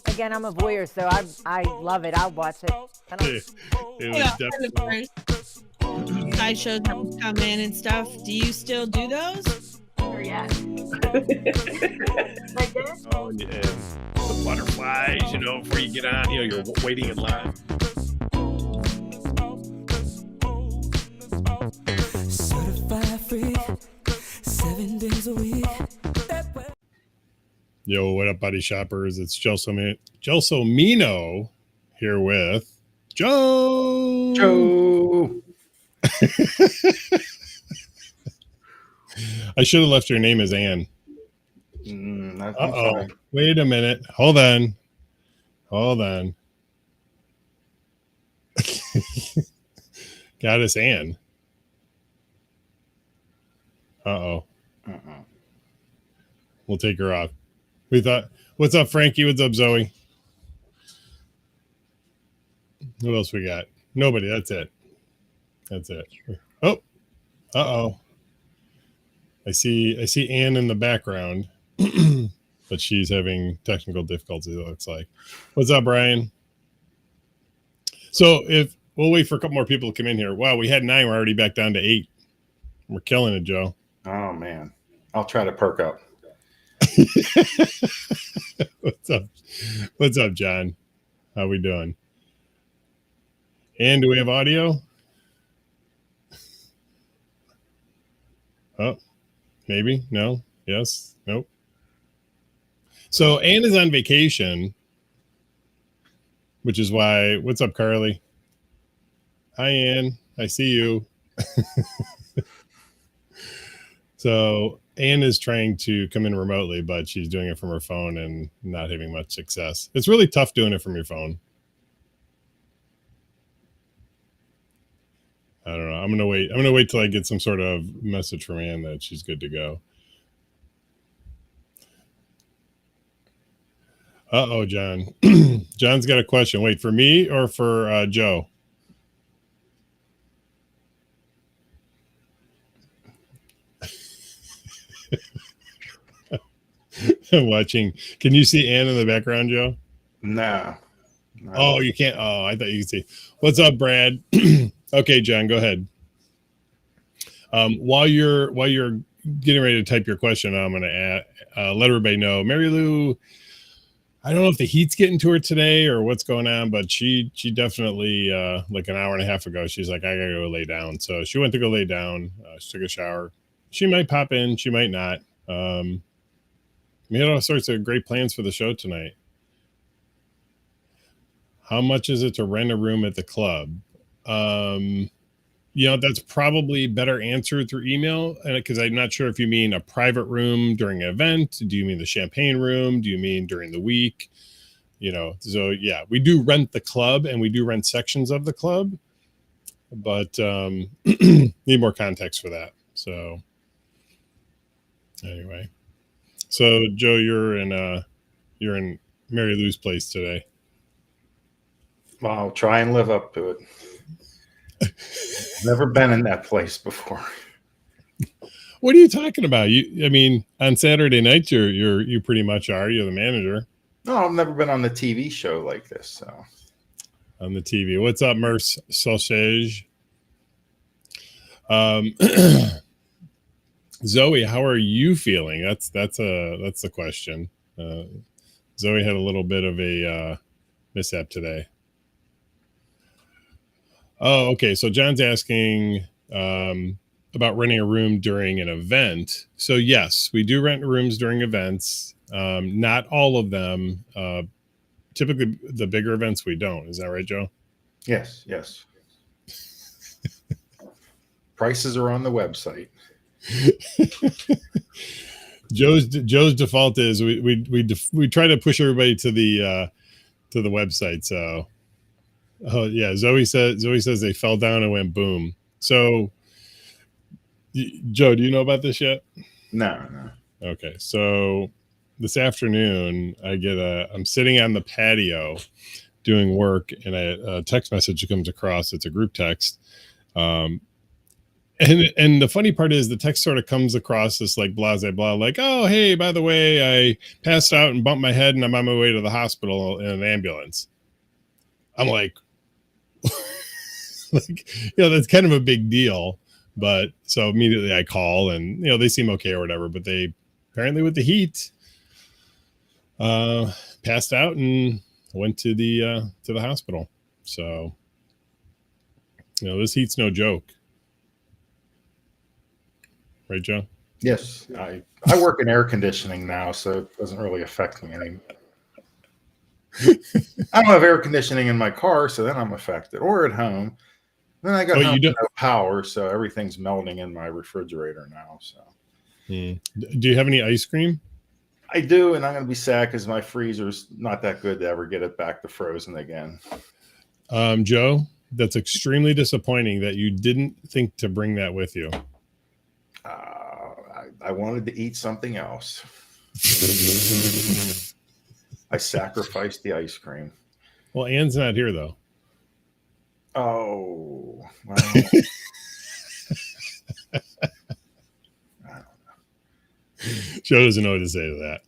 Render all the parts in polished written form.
Again, I'm a voyeur, so I love it. I'll watch it. It was definitely sideshows that would come in and stuff. Do you still do those? Or yeah. Like this? Oh, and the butterflies, before you get on, you're waiting in line. Certified free, 7 days a week. Yo, what up, buddy shoppers? It's Gelsomino here with Joe. I should have left your name as Ann. Uh-oh. Wait a minute. Hold on. Got us Ann. Uh-oh. We'll take her off. We thought, what's up, Frankie? What's up, Zoe? Who else we got? Nobody. That's it. Oh, uh-oh. I see Ann in the background, but she's having technical difficulties, it looks like. What's up, Brian? So if we'll wait for a couple more people to come in here. Wow, we had 9. We're already back down to 8. We're killing it, Joe. Oh, man. I'll try to perk up. What's up, John? How we doing? And do we have audio? Oh, maybe. No. Yes. Nope. So Ann is on vacation, which is why. What's up, Carly? Hi, Ann. I see you. So Ann is trying to come in remotely, but she's doing it from her phone and not having much success. It's really tough doing it from your phone. I don't know. I'm gonna wait till I get some sort of message from Ann that she's good to go. Uh-oh, John. John's got a question. Wait, for me or for Joe? I'm watching. Can you see Ann in the background, Joe? No. Oh, you can't. Oh, I thought you could see. What's up, Brad? Okay, John, go ahead. While you're getting ready to type your question, I'm going to let everybody know. Mary Lou, I don't know if the heat's getting to her today or what's going on, but she definitely like an hour and a half ago, she's like, I gotta go lay down. So she went to go lay down. She took a shower. She might pop in. She might not. We had all sorts of great plans for the show tonight. How much is it to rent a room at the club? That's probably better answered through email, because I'm not sure if you mean a private room during an event. Do you mean the champagne room? Do you mean during the week? So yeah, we do rent the club and we do rent sections of the club, but need more context for that. So anyway, so Joe, you're in Mary Lou's place today. Well, I'll try and live up to it. Never been in that place before. What are you talking about? On Saturday nights, you pretty much are. You're the manager. No, I've never been on the TV show like this. So on the TV, what's up, Merce Sausage? Zoe, how are you feeling? That's the question. Zoe had a little bit of a mishap today. Oh, okay. So John's asking about renting a room during an event. So yes, we do rent rooms during events. Not all of them. Typically, the bigger events we don't. Is that right, Joe? Yes. Prices are on the website. Joe's default is we try to push everybody to the website. So. Oh yeah, Zoe says they fell down and went boom. So, Joe, do you know about this yet? No. Okay, so this afternoon I'm sitting on the patio doing work, and a text message comes across. It's a group text. And the funny part is the text sort of comes across this like blah blah blah, like, oh hey, by the way, I passed out and bumped my head and I'm on my way to the hospital in an ambulance. I'm like, that's kind of a big deal. But so immediately I call and they seem okay or whatever, but they apparently with the heat passed out and went to the hospital. So this heat's no joke. Right, Joe? Yes, I work in air conditioning now, so it doesn't really affect me anymore. I don't have air conditioning in my car, so then I'm affected, or at home. Then I got no power, so everything's melting in my refrigerator now. So, do you have any ice cream? I do, and I'm going to be sad because my freezer's not that good to ever get it back to frozen again. Joe, that's extremely disappointing that you didn't think to bring that with you. I wanted to eat something else. I sacrificed the ice cream. Well, Ann's not here, though. Oh, well. I don't know. Joe doesn't know what to say to that.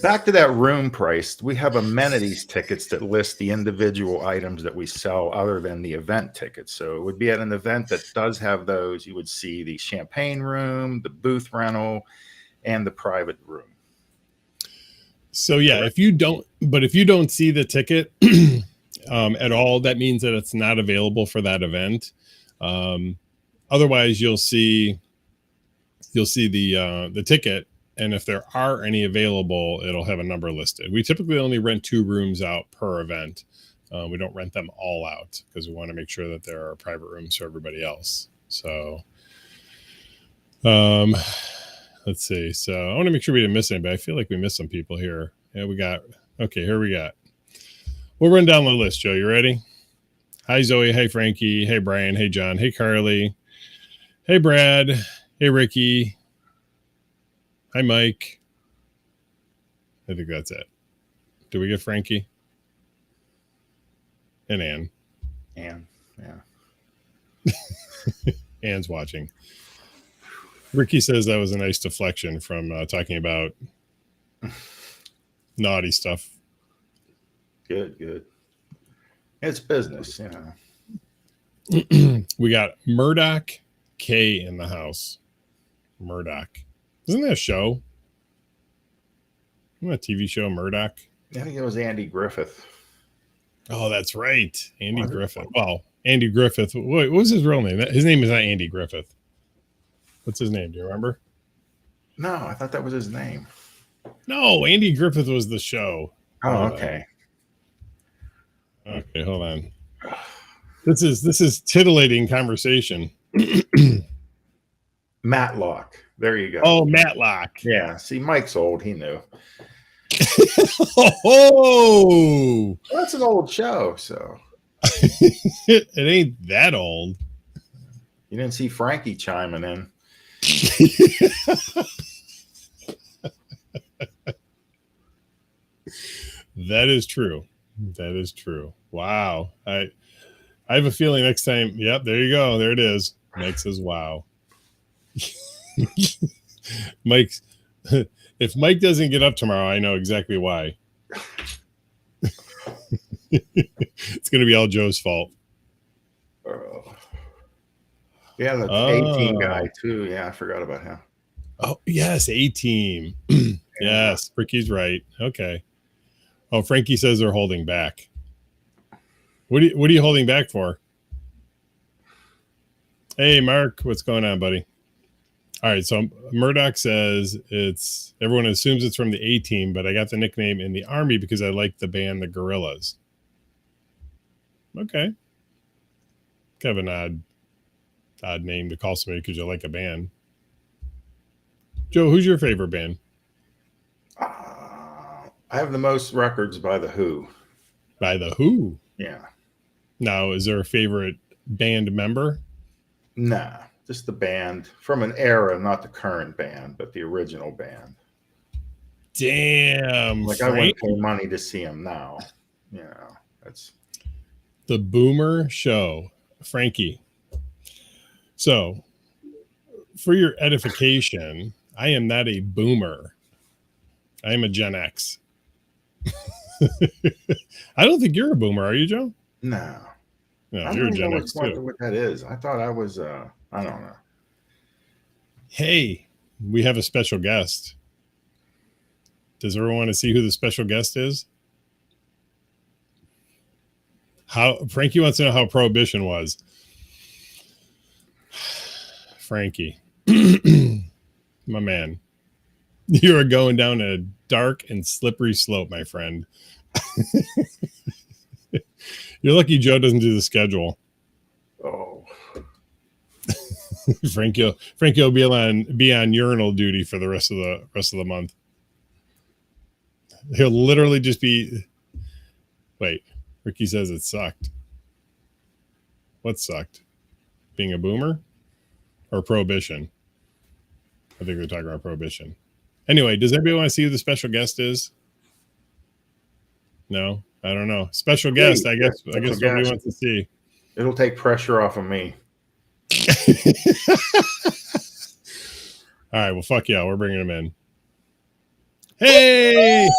Back to that room price, we have amenities tickets that list the individual items that we sell other than the event tickets. So it would be at an event that does have those. You would see the champagne room, the booth rental, and the private room. So yeah, if you don't see the ticket at all, that means that it's not available for that event. Otherwise, you'll see the ticket. And if there are any available, it'll have a number listed. We typically only rent 2 rooms out per event. We don't rent them all out because we want to make sure that there are private rooms for everybody else. So, let's see. So I want to make sure we didn't miss anybody. I feel like we missed some people here. Yeah, here we got. We'll run down the list, Joe. You ready? Hi, Zoe. Hey, Frankie. Hey, Brian. Hey, John. Hey, Carly. Hey, Brad. Hey, Ricky. Hi, Mike. I think that's it. Did we get Frankie? And Ann. Ann, yeah. Ann's watching. Ricky says that was a nice deflection from talking about naughty stuff. Good. It's business, We got Murdoch K in the house. Murdoch. Isn't that a show? Isn't that a TV show, Murdoch? I think it was Andy Griffith. Oh, that's right. Andy Griffith. Well, Andy Griffith. What was his real name? His name is not Andy Griffith. What's his name? Do you remember? No, I thought that was his name. No, Andy Griffith was the show. Oh, okay. Okay, hold on. This is titillating conversation. Matlock. There you go. Oh, Matlock. Yeah. See, Mike's old. He knew. Oh, well, that's an old show. So it ain't that old. You didn't see Frankie chiming in. That is true. That is true. Wow. I have a feeling next time. Yep. There you go. There it is. Mike says, wow. Mike's if Mike doesn't get up tomorrow, I know exactly why. It's going to be all Joe's fault. Yeah, the A-Team guy too. Yeah, I forgot about him. Oh, yes, A-Team. Yes, Ricky's right. Okay. Oh, Frankie says they're holding back. What are you holding back for? Hey, Mark, what's going on, buddy? All right, so Murdoch says everyone assumes it's from the A-Team, but I got the nickname in the Army because I like the band The Gorillas. Okay. Kind of an odd name to call somebody because you like a band. Joe, who's your favorite band? I have the most records by The Who. By The Who? Yeah. Now, is there a favorite band member? Nah, just the band from an era, not the current band, but the original band. Damn. Like Frank? I wouldn't pay money to see him now. You know, that's the Boomer Show. Frankie. So for your edification, I am not a boomer. I am a Gen X. I don't think you're a boomer, are you, Joe? No. No, I you're a don't Gen know X too. what that is. I thought I was, I don't know. Hey, we have a special guest. Does everyone want to see who the special guest is? Frankie wants to know how Prohibition was. Frankie, my man, you are going down a dark and slippery slope, my friend. You're lucky Joe doesn't do the schedule. Oh, Frankie will be on urinal duty for the rest of the month. He'll literally just be. Wait, Ricky says it sucked. What sucked? Being a boomer or Prohibition? I think they're talking about Prohibition. Anyway, does anybody want to see who the special guest is? No, I don't know. Special guest. I guess nobody wants to see. It'll take pressure off of me. All right. Well, fuck yeah. We're bringing him in. Hey!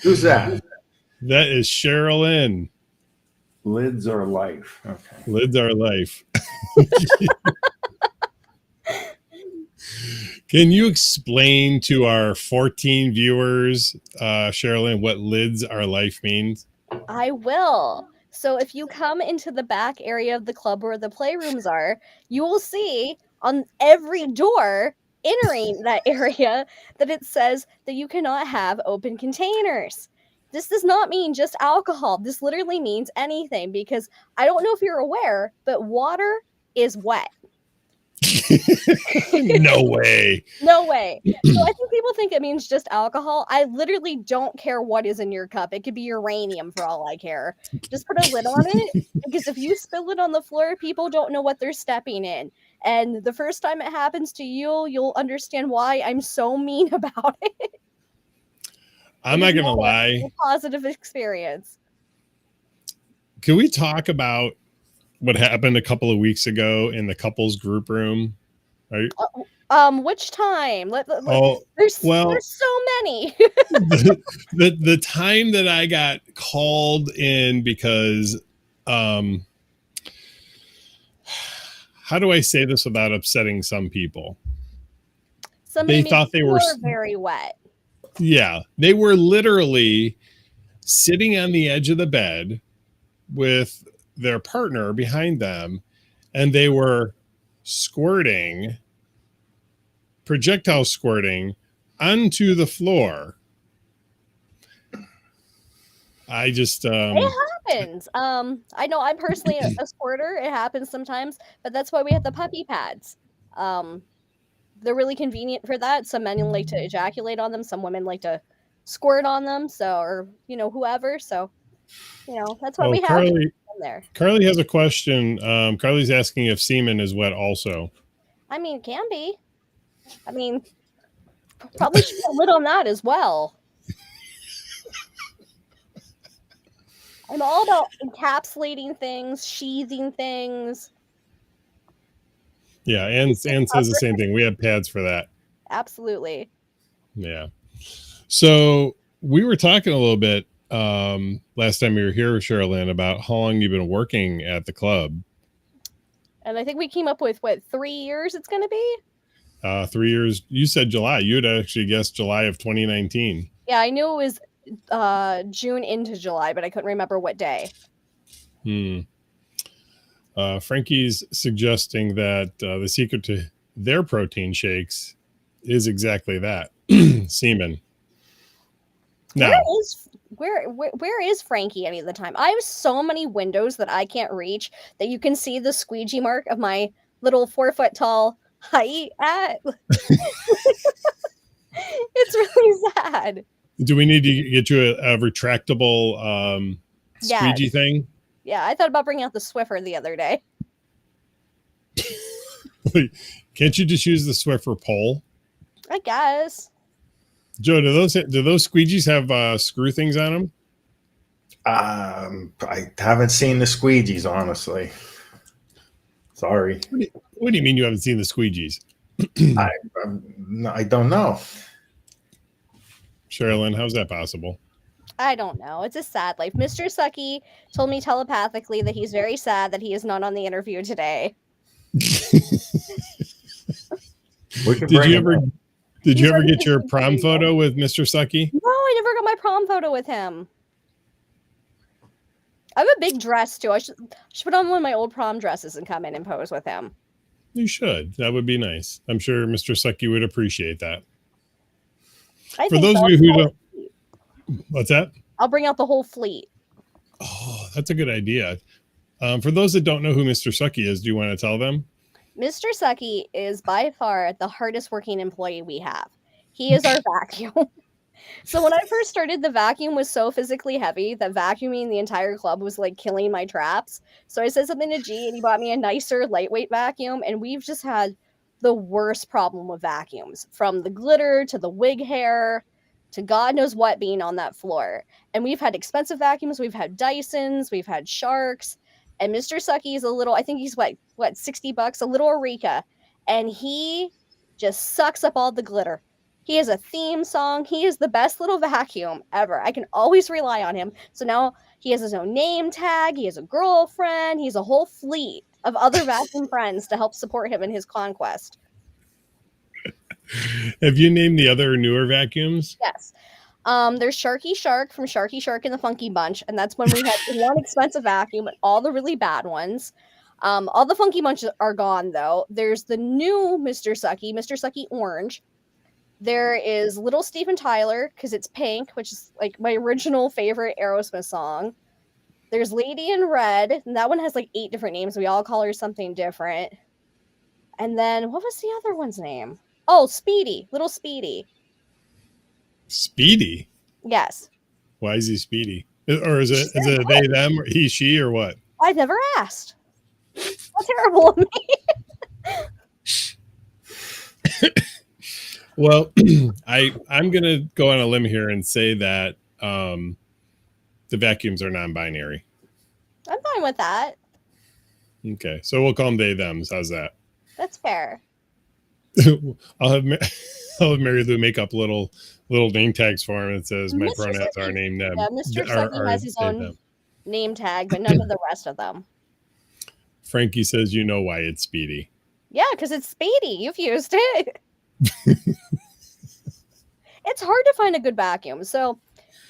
Who's that? That is Cheryl Lynn. Lids are life. Okay. Lids are life. Can you explain to our 14 viewers, Cheryl Lynn, what lids are life means? I will. So if you come into the back area of the club where the playrooms are, you will see on every door entering that area that it says that you cannot have open containers. This does not mean just alcohol. This literally means anything, because I don't know if you're aware, but water is wet. No way. No way. So I think people think it means just alcohol. I literally don't care what is in your cup. It could be uranium for all I care. Just put a lid on it, because if you spill it on the floor, people don't know what they're stepping in. And the first time it happens to you, you'll understand why I'm so mean about it. I'm not going to lie. A positive experience. Can we talk about what happened a couple of weeks ago in the couples group room? Which time? There's so many. the time that I got called in because, how do I say this without upsetting some people? Somebody they thought they were very wet. Yeah, they were literally sitting on the edge of the bed with their partner behind them, and they were projectile squirting onto the floor. I just it happens. I know I'm personally a squirter. It happens sometimes, but that's why we have the puppy pads. They're really convenient for that. Some men like to ejaculate on them, some women like to squirt on them, so, or whoever. So that's why we have them there. Carly has a question. Carly's asking if semen is wet also. I mean, it can be. I mean, probably should put a lid on that as well. I'm all about encapsulating things, sheathing things. Yeah, Ann says the same thing. We have pads for that. Absolutely. Yeah. So we were talking a little bit last time we were here, Cheryl Lynn, about how long you've been working at the club. And I think we came up with, 3 years it's going to be? 3 years. You said July. You had actually guessed July of 2019. Yeah, I knew it was June into July, but I couldn't remember what day. Frankie's suggesting that the secret to their protein shakes is exactly that. Semen. Now, where is Frankie any of the time? I have so many windows that I can't reach that you can see the squeegee mark of my little 4 foot tall height at. It's really sad. Do we need to get you a retractable squeegee thing? Yeah, I thought about bringing out the Swiffer the other day. Can't you just use the Swiffer pole? I guess. Joe, do those squeegees have screw things on them? I haven't seen the squeegees, honestly. Sorry. What do you mean you haven't seen the squeegees? I don't know. Sherilyn, how's that possible? I don't know. It's a sad life. Mr. Sucky told me telepathically that he's very sad that he is not on the interview today. We can Did bring you him ever up. did you He's ever already get your been prom doing photo with Mr. Sucky? No, I never got my prom photo with him. I have a big dress too. I should put on one of my old prom dresses and come in and pose with him. You should. That would be nice. I'm sure Mr. Sucky would appreciate that. I For think those so. of you who don't, what's that? I'll bring out the whole fleet. Oh, that's a good idea. For those that don't know who Mr. Sucky is, do you want to tell them? Mr. Sucky is by far the hardest working employee we have. He is our vacuum. So when I first started, the vacuum was so physically heavy that vacuuming the entire club was like killing my traps. So I said something to G and he bought me a nicer lightweight vacuum, and we've just had the worst problem with vacuums, from the glitter to the wig hair to God knows what being on that floor. And we've had expensive vacuums, we've had Dysons, we've had Sharks, and Mr. Sucky is a little, I think he's what $60, a little Eureka, and he just sucks up all the glitter. He has a theme song. He is the best little vacuum ever. I can always rely on him. So now he has his own name tag. He has a girlfriend. He's a whole fleet of other vacuum friends to help support him in his conquest. Have you named the other newer vacuums? Yes. There's Sharky Shark from Sharky Shark and the Funky Bunch, and that's when we had one expensive vacuum and all the really bad ones. All the Funky Bunches are gone, though. There's the new Mr. Sucky Orange. There is Little Steven Tyler, because it's pink, which is like my original favorite Aerosmith song. There's Lady in Red, and that one has like 8 different names. We all call her something different. And then, what was the other one's name? Oh, Speedy. Little Speedy. Speedy? Yes. Why is he Speedy? Or is it they, them, or he, she, or what? I've never asked. How terrible of me. Well, I'm going to go on a limb here and say that the vacuums are non-binary. I'm fine with that. Okay, so we'll call them they, thems. How's that? That's fair. I'll have Mary Lou make up little name tags for him. It says my Mr. pronouns Sucky- are named them. Yeah, Mr. Sucky has his they, own them. name tag, but none of the rest of them. Frankie says you know why it's Speedy. Yeah, because it's Speedy. You've used it. It's hard to find a good vacuum. So,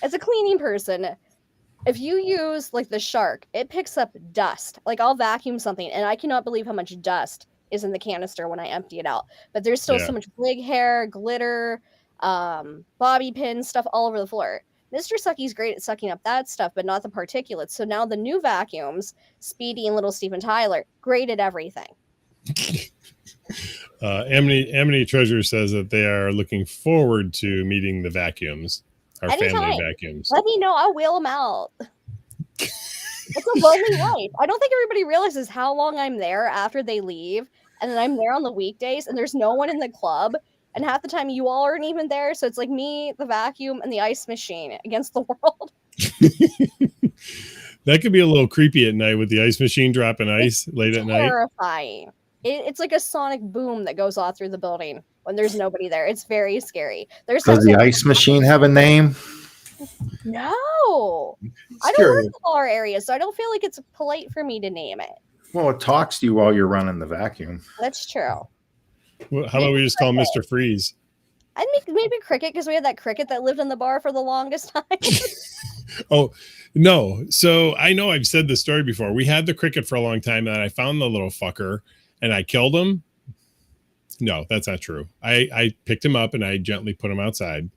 as a cleaning person, if you use like the Shark, it picks up dust. Like I'll vacuum something, and I cannot believe how much dust is in the canister when I empty it out. But there's still so much wig hair, glitter, bobby pins, stuff all over the floor. Mr. Sucky's great at sucking up that stuff, but not the particulates. So now the new vacuums, Speedy and Little Steven Tyler, great at everything. Amity Treasure says that they are looking forward to meeting the vacuums, our family vacuums. Let me know. I'll wheel them out. It's a lonely life. I don't think everybody realizes how long I'm there after they leave, and then I'm there on the weekdays, and there's no one in the club, and half the time you all aren't even there. So it's like me, the vacuum, and the ice machine against the world. That could be a little creepy at night with the ice machine dropping ice late at night. Terrifying. It's like a sonic boom that goes off through the building when there's nobody there. It's very scary. Does the ice machine have a name? No. I don't work in our area, so I don't feel like it's polite for me to name it. Well, it talks to you while you're running the vacuum. That's true. Well, how about we just call him Mr. Freeze? I'd make maybe Cricket, because we had that Cricket that lived in the bar for the longest time. Oh, no. So I know I've said this story before. We had the Cricket for a long time, and I found the little fucker, and I killed him. No, that's not true. I picked him up, and I gently put him outside.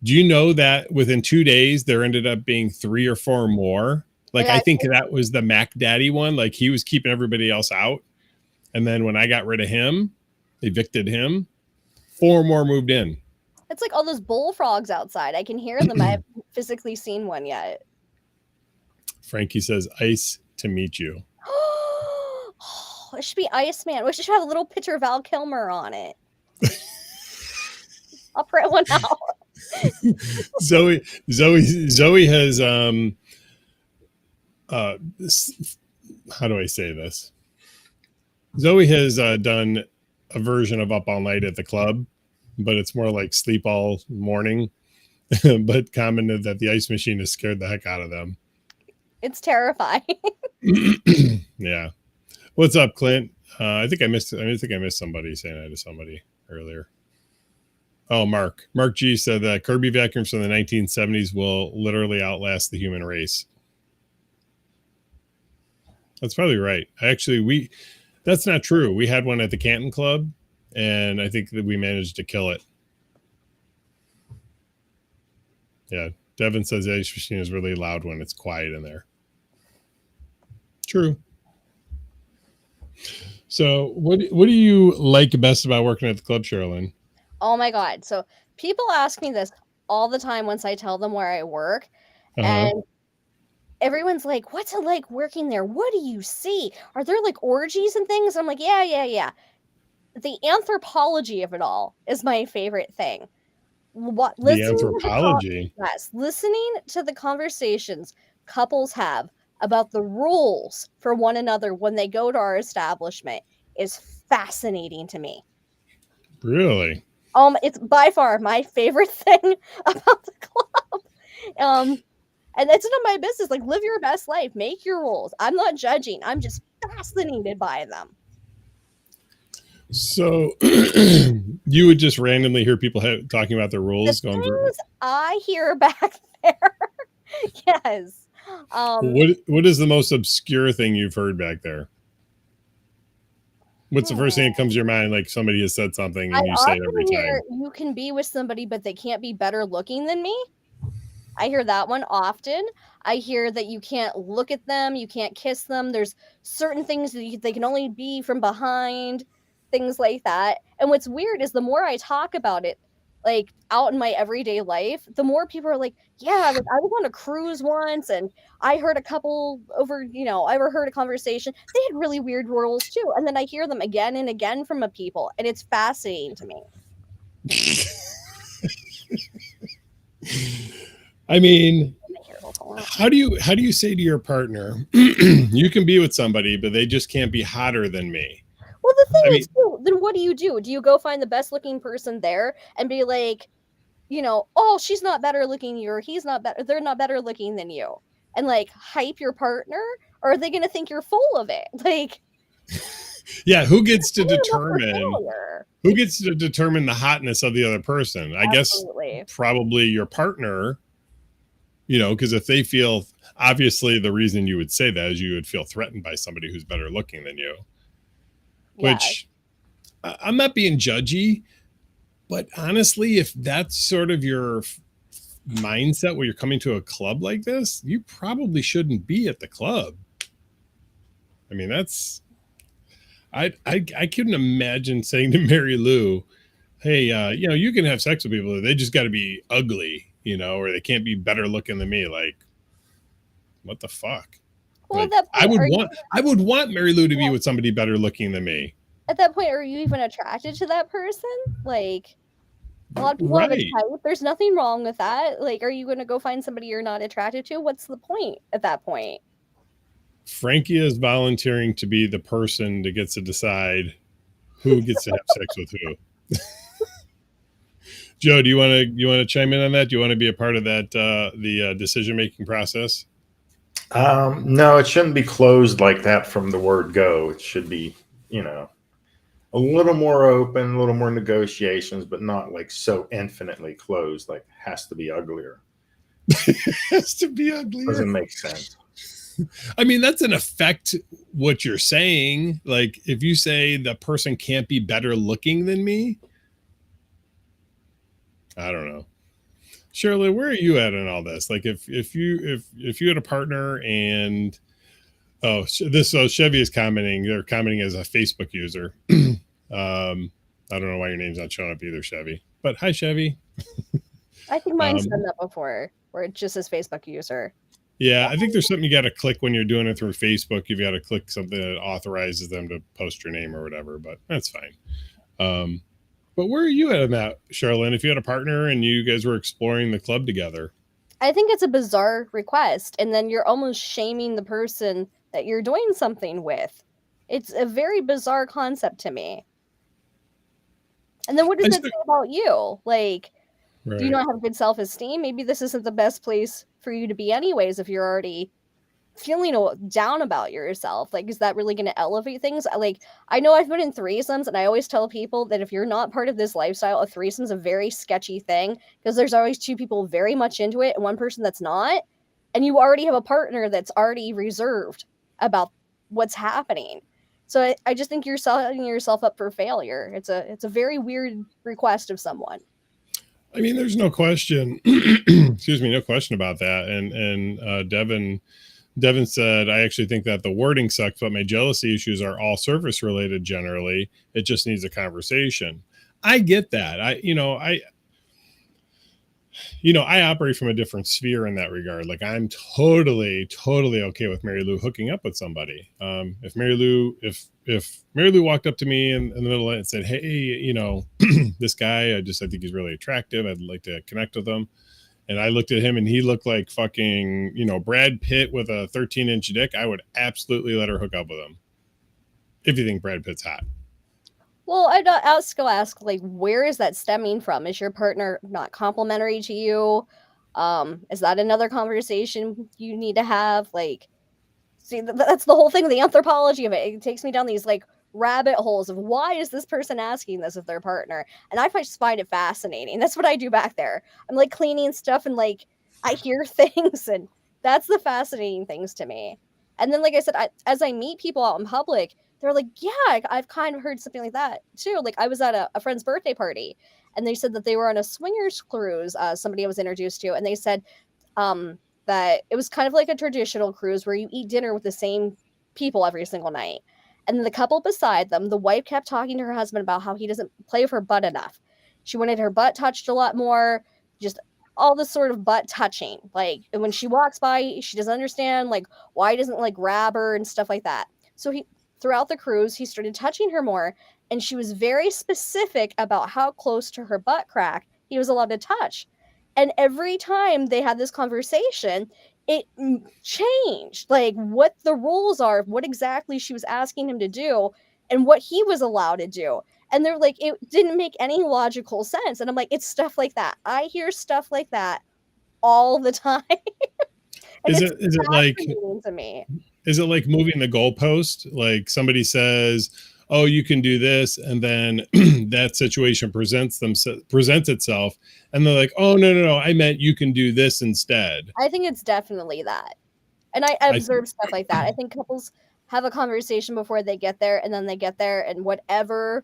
Do you know that within 2 days, there ended up being 3 or 4 more? Like, I think that was the Mac Daddy one. Like, he was keeping everybody else out. And then when I got rid of him, evicted him, 4 more moved in. It's like all those bullfrogs outside. I can hear them. I haven't physically seen one yet. Frankie says, ice to meet you. Oh, it should be Iceman. We should have a little picture of Val Kilmer on it. I'll print one out. Zoe has how do I say this? Zoe has done a version of Up All Night at the club, but it's more like Sleep All Morning. But commented that the ice machine has scared the heck out of them. It's terrifying. Yeah. What's up, Clint? I think I missed somebody saying hi to somebody earlier. Oh, Mark. Mark G said that Kirby vacuums from the 1970s will literally outlast the human race. That's probably right. Actually, that's not true. We had one at the Canton Club, and I think that we managed to kill it. Yeah. Devin says the ice machine is really loud when it's quiet in there. True. So what do you like best about working at the club, Sherilyn? Oh my God. So people ask me this all the time once I tell them where I work. And everyone's like, what's it like working there? What do you see? Are there like orgies and things? I'm like, yeah. The anthropology of it all is my favorite thing. The anthropology. Listening to the conversations couples have about the rules for one another when they go to our establishment is fascinating to me. Really? It's by far my favorite thing about the club. And it's none of my business. Like, live your best life, make your rules. I'm not judging. I'm just fascinated by them. So you would just randomly hear people talking about their rules The going through. I hear back there. Yes. What is the most obscure thing you've heard back there? What's the first thing that comes to your mind? Like somebody has said something and you say it every time. You can be with somebody, but they can't be better looking than me. I hear that one often. I hear that you can't look at them, you can't kiss them. There's certain things that they can only be from behind, things like that. And what's weird is the more I talk about it, like out in my everyday life, the more people are like, yeah, like, I was on a cruise once and I heard a couple over, I overheard a conversation. They had really weird rules too. And then I hear them again and again from a people. And it's fascinating to me. I mean, how do you say to your partner, you can be with somebody, but they just can't be hotter than me? Well, the thing is, then what do you do? Do you go find the best looking person there and be like, oh, she's not better looking you, or he's not better, they're not better looking than you, and like hype your partner? Or are they going to think you're full of it? Like, yeah, who gets to determine the hotness of the other person? I Absolutely. guess probably your partner, because if they feel, obviously the reason you would say that is you would feel threatened by somebody who's better looking than you. Which I'm not being judgy, but honestly, if that's sort of your mindset when you're coming to a club like this, you probably shouldn't be at the club. I mean, I couldn't imagine saying to Mary Lou, hey, you can have sex with people, they just got to be ugly, or they can't be better looking than me. Like, what the fuck? Well, like, I would want Mary Lou to be with somebody better looking than me. At that point, are you even attracted to that person? Like, a lot of people have a type. There's nothing wrong with that. Like, are you going to go find somebody you're not attracted to? What's the point at that point? Frankie is volunteering to be the person that gets to decide who gets to have sex with who. Joe, do you want to chime in on that? Do you want to be a part of that the decision-making process? No, it shouldn't be closed like that from the word go. It should be, a little more open, a little more negotiations, but not like so infinitely closed, like has to be uglier. Has to be uglier. Doesn't make sense. I mean, that's in effect what you're saying. Like, if you say the person can't be better looking than me, I don't know. Shirley, where are you at in all this? Like, if you had a partner and Chevy is commenting. They're commenting as a Facebook user. I don't know why your name's not showing up either, Chevy. But hi, Chevy. I think mine's done that before, where it just says Facebook user. Yeah, I think there's something you got to click when you're doing it through Facebook. You've got to click something that authorizes them to post your name or whatever, but that's fine. But where are you at in that, Charlene? If you had a partner and you guys were exploring the club together? I think it's a bizarre request, and then you're almost shaming the person that you're doing something with. It's a very bizarre concept to me. And then what does I it still- say about you? Like, do you right. not have good self-esteem? Maybe this isn't the best place for you to be anyways if you're already feeling down about yourself. Like, is that really going to elevate things? Like, I know I've been in threesomes, and I always tell people that if you're not part of this lifestyle, a threesome's a very sketchy thing because there's always two people very much into it and one person that's not, and you already have a partner that's already reserved about what's happening. So I just think you're setting yourself up for failure. It's a very weird request of someone. I mean, there's no question. Excuse me, no question about that. And Devin said, I actually think that the wording sucks, but my jealousy issues are all surface related generally. It just needs a conversation. I get that. I operate from a different sphere in that regard. Like I'm totally okay with Mary Lou hooking up with somebody. If Mary Lou walked up to me in the middle of it and said, hey, this guy, I think he's really attractive. I'd like to connect with him. And I looked at him and he looked like fucking, Brad Pitt with a 13-inch dick. I would absolutely let her hook up with him. If you think Brad Pitt's hot. Well, I'd still ask, like, where is that stemming from? Is your partner not complimentary to you? Is that another conversation you need to have? Like, see, that's the whole thing, the anthropology of it. It takes me down these, like, rabbit holes of why is this person asking this of their partner? And I just find it fascinating. That's what I do back there. I'm, like, cleaning stuff and, like, I hear things, and that's the fascinating things to me. And then, like I said, as I meet people out in public, they're like, yeah, I've kind of heard something like that too. Like I was at a friend's birthday party and they said that they were on a swingers cruise, somebody I was introduced to, and they said that it was kind of like a traditional cruise where you eat dinner with the same people every single night. And the couple beside them, the wife kept talking to her husband about how he doesn't play with her butt enough. She wanted her butt touched a lot more, just all this sort of butt touching. Like when she walks by, she doesn't understand like why he doesn't like grab her and stuff like that. So throughout the cruise, he started touching her more, and she was very specific about how close to her butt crack he was allowed to touch. And every time they had this conversation, it changed, like what the rules are, what exactly she was asking him to do, and what he was allowed to do. And they're like, it didn't make any logical sense. And I'm like, it's stuff like that. I hear stuff like that all the time. And Is it's it like fascinating to me. Is it like moving the goalpost? Like somebody says, "Oh, you can do this," and then that situation presents itself, and they're like, "Oh, no, I meant you can do this instead." I think it's definitely that. And I observe stuff like that. I think couples have a conversation before they get there, and then they get there, and whatever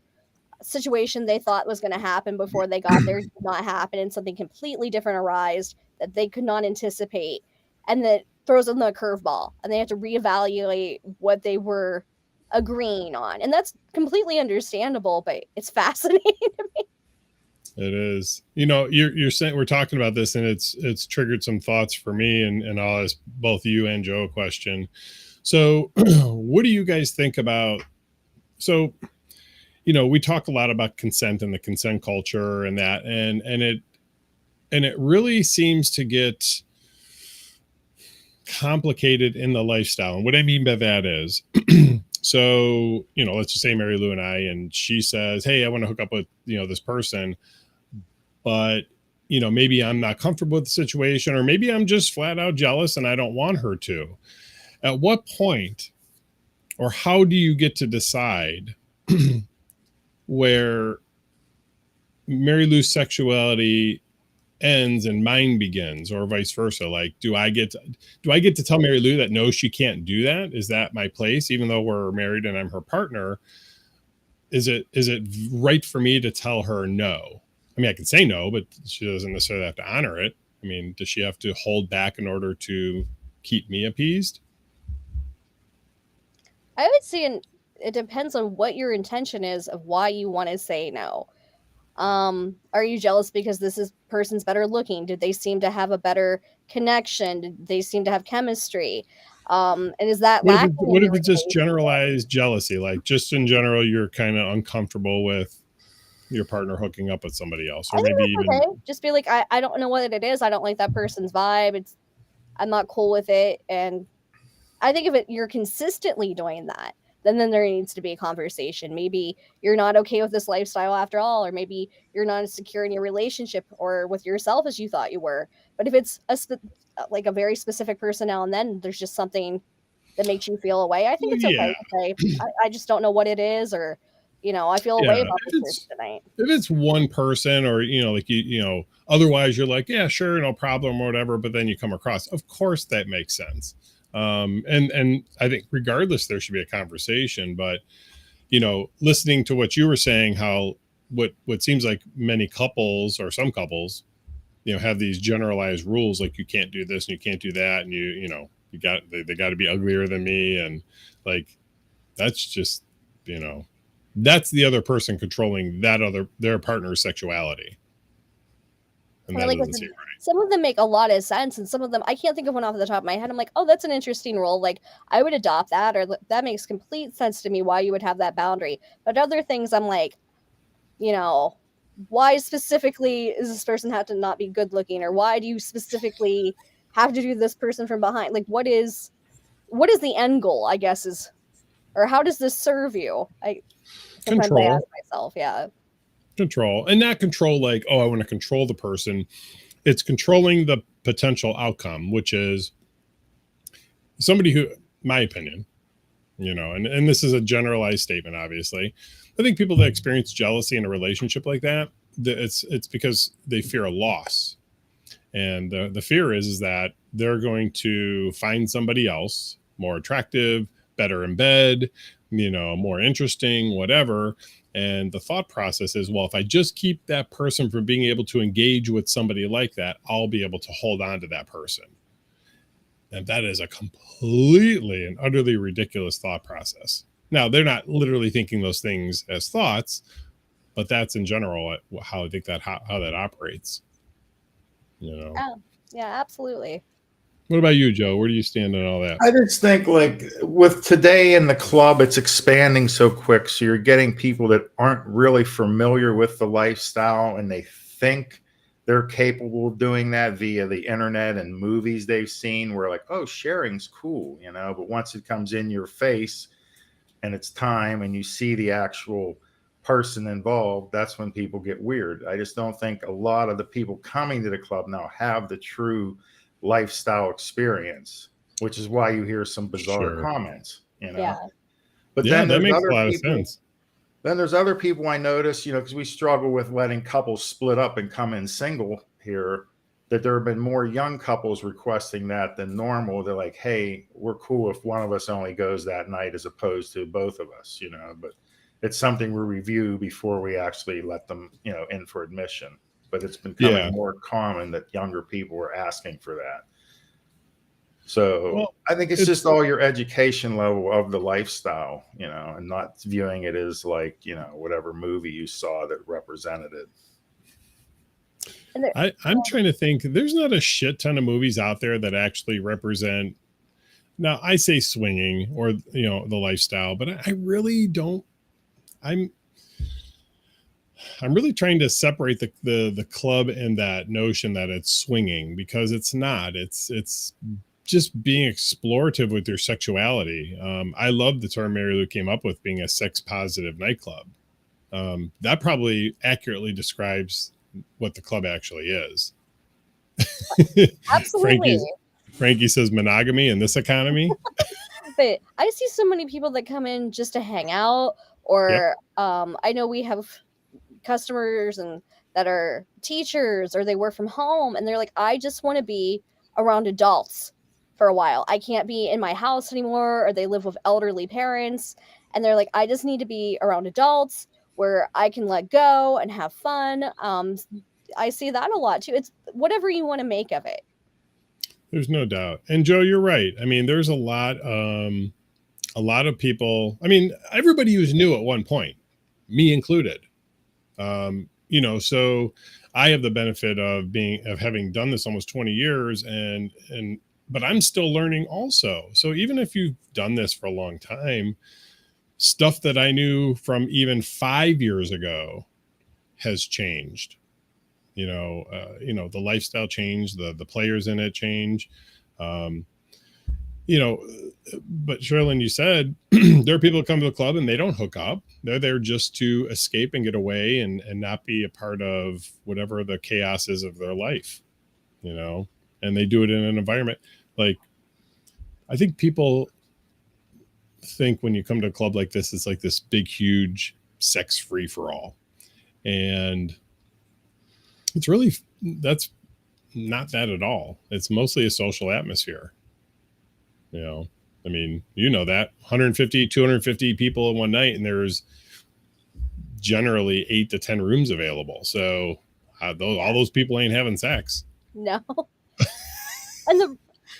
situation they thought was going to happen before they got there did not happen, and something completely different arised that they could not anticipate, and that throws them a curveball, and they have to reevaluate what they were agreeing on. And that's completely understandable, but it's fascinating to me. It is. You're saying we're talking about this, and it's triggered some thoughts for me, and I'll ask both you and Joe a question. So, what do you guys think about? So, we talk a lot about consent and the consent culture and that, and it really seems to get complicated in the lifestyle. And what I mean by that is, so, let's just say Mary Lou and and she says, hey, I want to hook up with, this person, but, maybe I'm not comfortable with the situation, or maybe I'm just flat out jealous and I don't want her to. At what point, or how do you get to decide where Mary Lou's sexuality ends and mine begins, or vice versa? Like, do I get to tell Mary Lou that no, she can't do that? Is that my place, even though we're married and I'm her partner? Is it right for me to tell her no? I mean, I can say no, but she doesn't necessarily have to honor it. I mean, does she have to hold back in order to keep me appeased? I would say it depends on what your intention is of why you want to say no. Are you jealous because person's better looking? Did they seem to have a better connection? Did they seem to have chemistry? And is that lacking? What if it's just generalized jealousy? Like just in general, you're kind of uncomfortable with your partner hooking up with somebody else, or maybe even okay. Just be like, I don't know what it is. I don't like that person's vibe. I'm not cool with it. And I think if you're consistently doing that, then there needs to be a conversation. Maybe you're not okay with this lifestyle after all, or maybe you're not as secure in your relationship or with yourself as you thought you were. But if it's like a very specific person now and then, there's just something that makes you feel away, I think it's okay Yeah, to say, I just don't know what it is, or, I feel away yeah. about If this person it's tonight. if it's one person, or like otherwise you're like, yeah, sure, no problem or whatever, but then you come across, of course that makes sense. And I think regardless there should be a conversation, but listening to what you were saying, how what seems like many couples, or some couples, have these generalized rules, like you can't do this and you can't do that, and they got to be uglier than me, and like that's just that's the other person controlling their partner's sexuality, and And that like I doesn't said, seem right. some of them make a lot of sense, and some of them I can't think of one off the top of my head. I'm like, oh, that's an interesting rule. Like, I would adopt that, or that makes complete sense to me why you would have that boundary. But other things, I'm like, you know, why specifically is this person have to not be good looking, or why do you specifically have to do this person from behind? Like, what is the end goal? I guess is, or how does this serve you? I sometimes I ask Control, myself, yeah. control, and not control like, oh, I want to control the person. It's controlling the potential outcome, which is somebody who, my opinion, and this is a generalized statement, obviously. I think people that experience jealousy in a relationship like that, it's because they fear a loss. And the fear is that they're going to find somebody else more attractive, better in bed, more interesting, whatever. And the thought process is, well, if I just keep that person from being able to engage with somebody like that, I'll be able to hold on to that person. And that is a completely and utterly ridiculous thought process. Now, they're not literally thinking those things as thoughts, but that's in general how I think how that operates. Yeah, yeah, absolutely. What about you, Joe? Where do you stand on all that? I just think, like, with today in the club, it's expanding so quick. So you're getting people that aren't really familiar with the lifestyle, and they think they're capable of doing that via the internet and movies they've seen, where like, oh, sharing's cool, but once it comes in your face and it's time and you see the actual person involved, that's when people get weird. I just don't think a lot of the people coming to the club now have the true lifestyle experience, which is why you hear some bizarre Sure. comments, Yeah. But Yeah, then that there's makes other a lot of people. sense. Then there's other people I notice, because we struggle with letting couples split up and come in single here, that there have been more young couples requesting that than normal. They're like, hey, we're cool if one of us only goes that night as opposed to both of us, but it's something we review before we actually let them, in for admission. But it's becoming Yeah. more common that younger people are asking for that. So Well, I think it's just all your education level of the lifestyle, and not viewing it as like, whatever movie you saw that represented it. And I'm trying to think. There's not a shit ton of movies out there that actually represent. Now, I say swinging or the lifestyle, but I really don't. I'm really trying to separate the club and that notion that it's swinging, because it's not. It's just being explorative with your sexuality. I love the term Mary Lou came up with, being a sex positive nightclub. That probably accurately describes what the club actually is. absolutely. Frankie says monogamy in this economy. But I see so many people that come in just to hang out, Yep. or I know we have customers and that are teachers, or they work from home, and they're like, I just want to be around adults for a while. I can't be in my house anymore, or they live with elderly parents, and they're like, I just need to be around adults where I can let go and have fun. I see that a lot too. It's whatever you want to make of it. There's no doubt. And Joe, you're right. I mean, there's a lot of people. I mean, everybody was new at one point, me included. So I have the benefit of having done this almost 20 years, but I'm still learning also. So even if you've done this for a long time, stuff that I knew from even 5 years ago has changed. The lifestyle changed, the players in it change. but Sherilyn, you said there are people who come to the club and they don't hook up. They're there just to escape and get away and not be a part of whatever the chaos is of their life, you know, and they do it in an environment. Like, I think people think when you come to a club like this, it's like this big, huge sex free for all. And it's really, that's not that at all. It's mostly a social atmosphere. You know, I mean, you know that 150, 250 people in one night, and there's generally 8 to 10 rooms available. So all those people ain't having sex. No.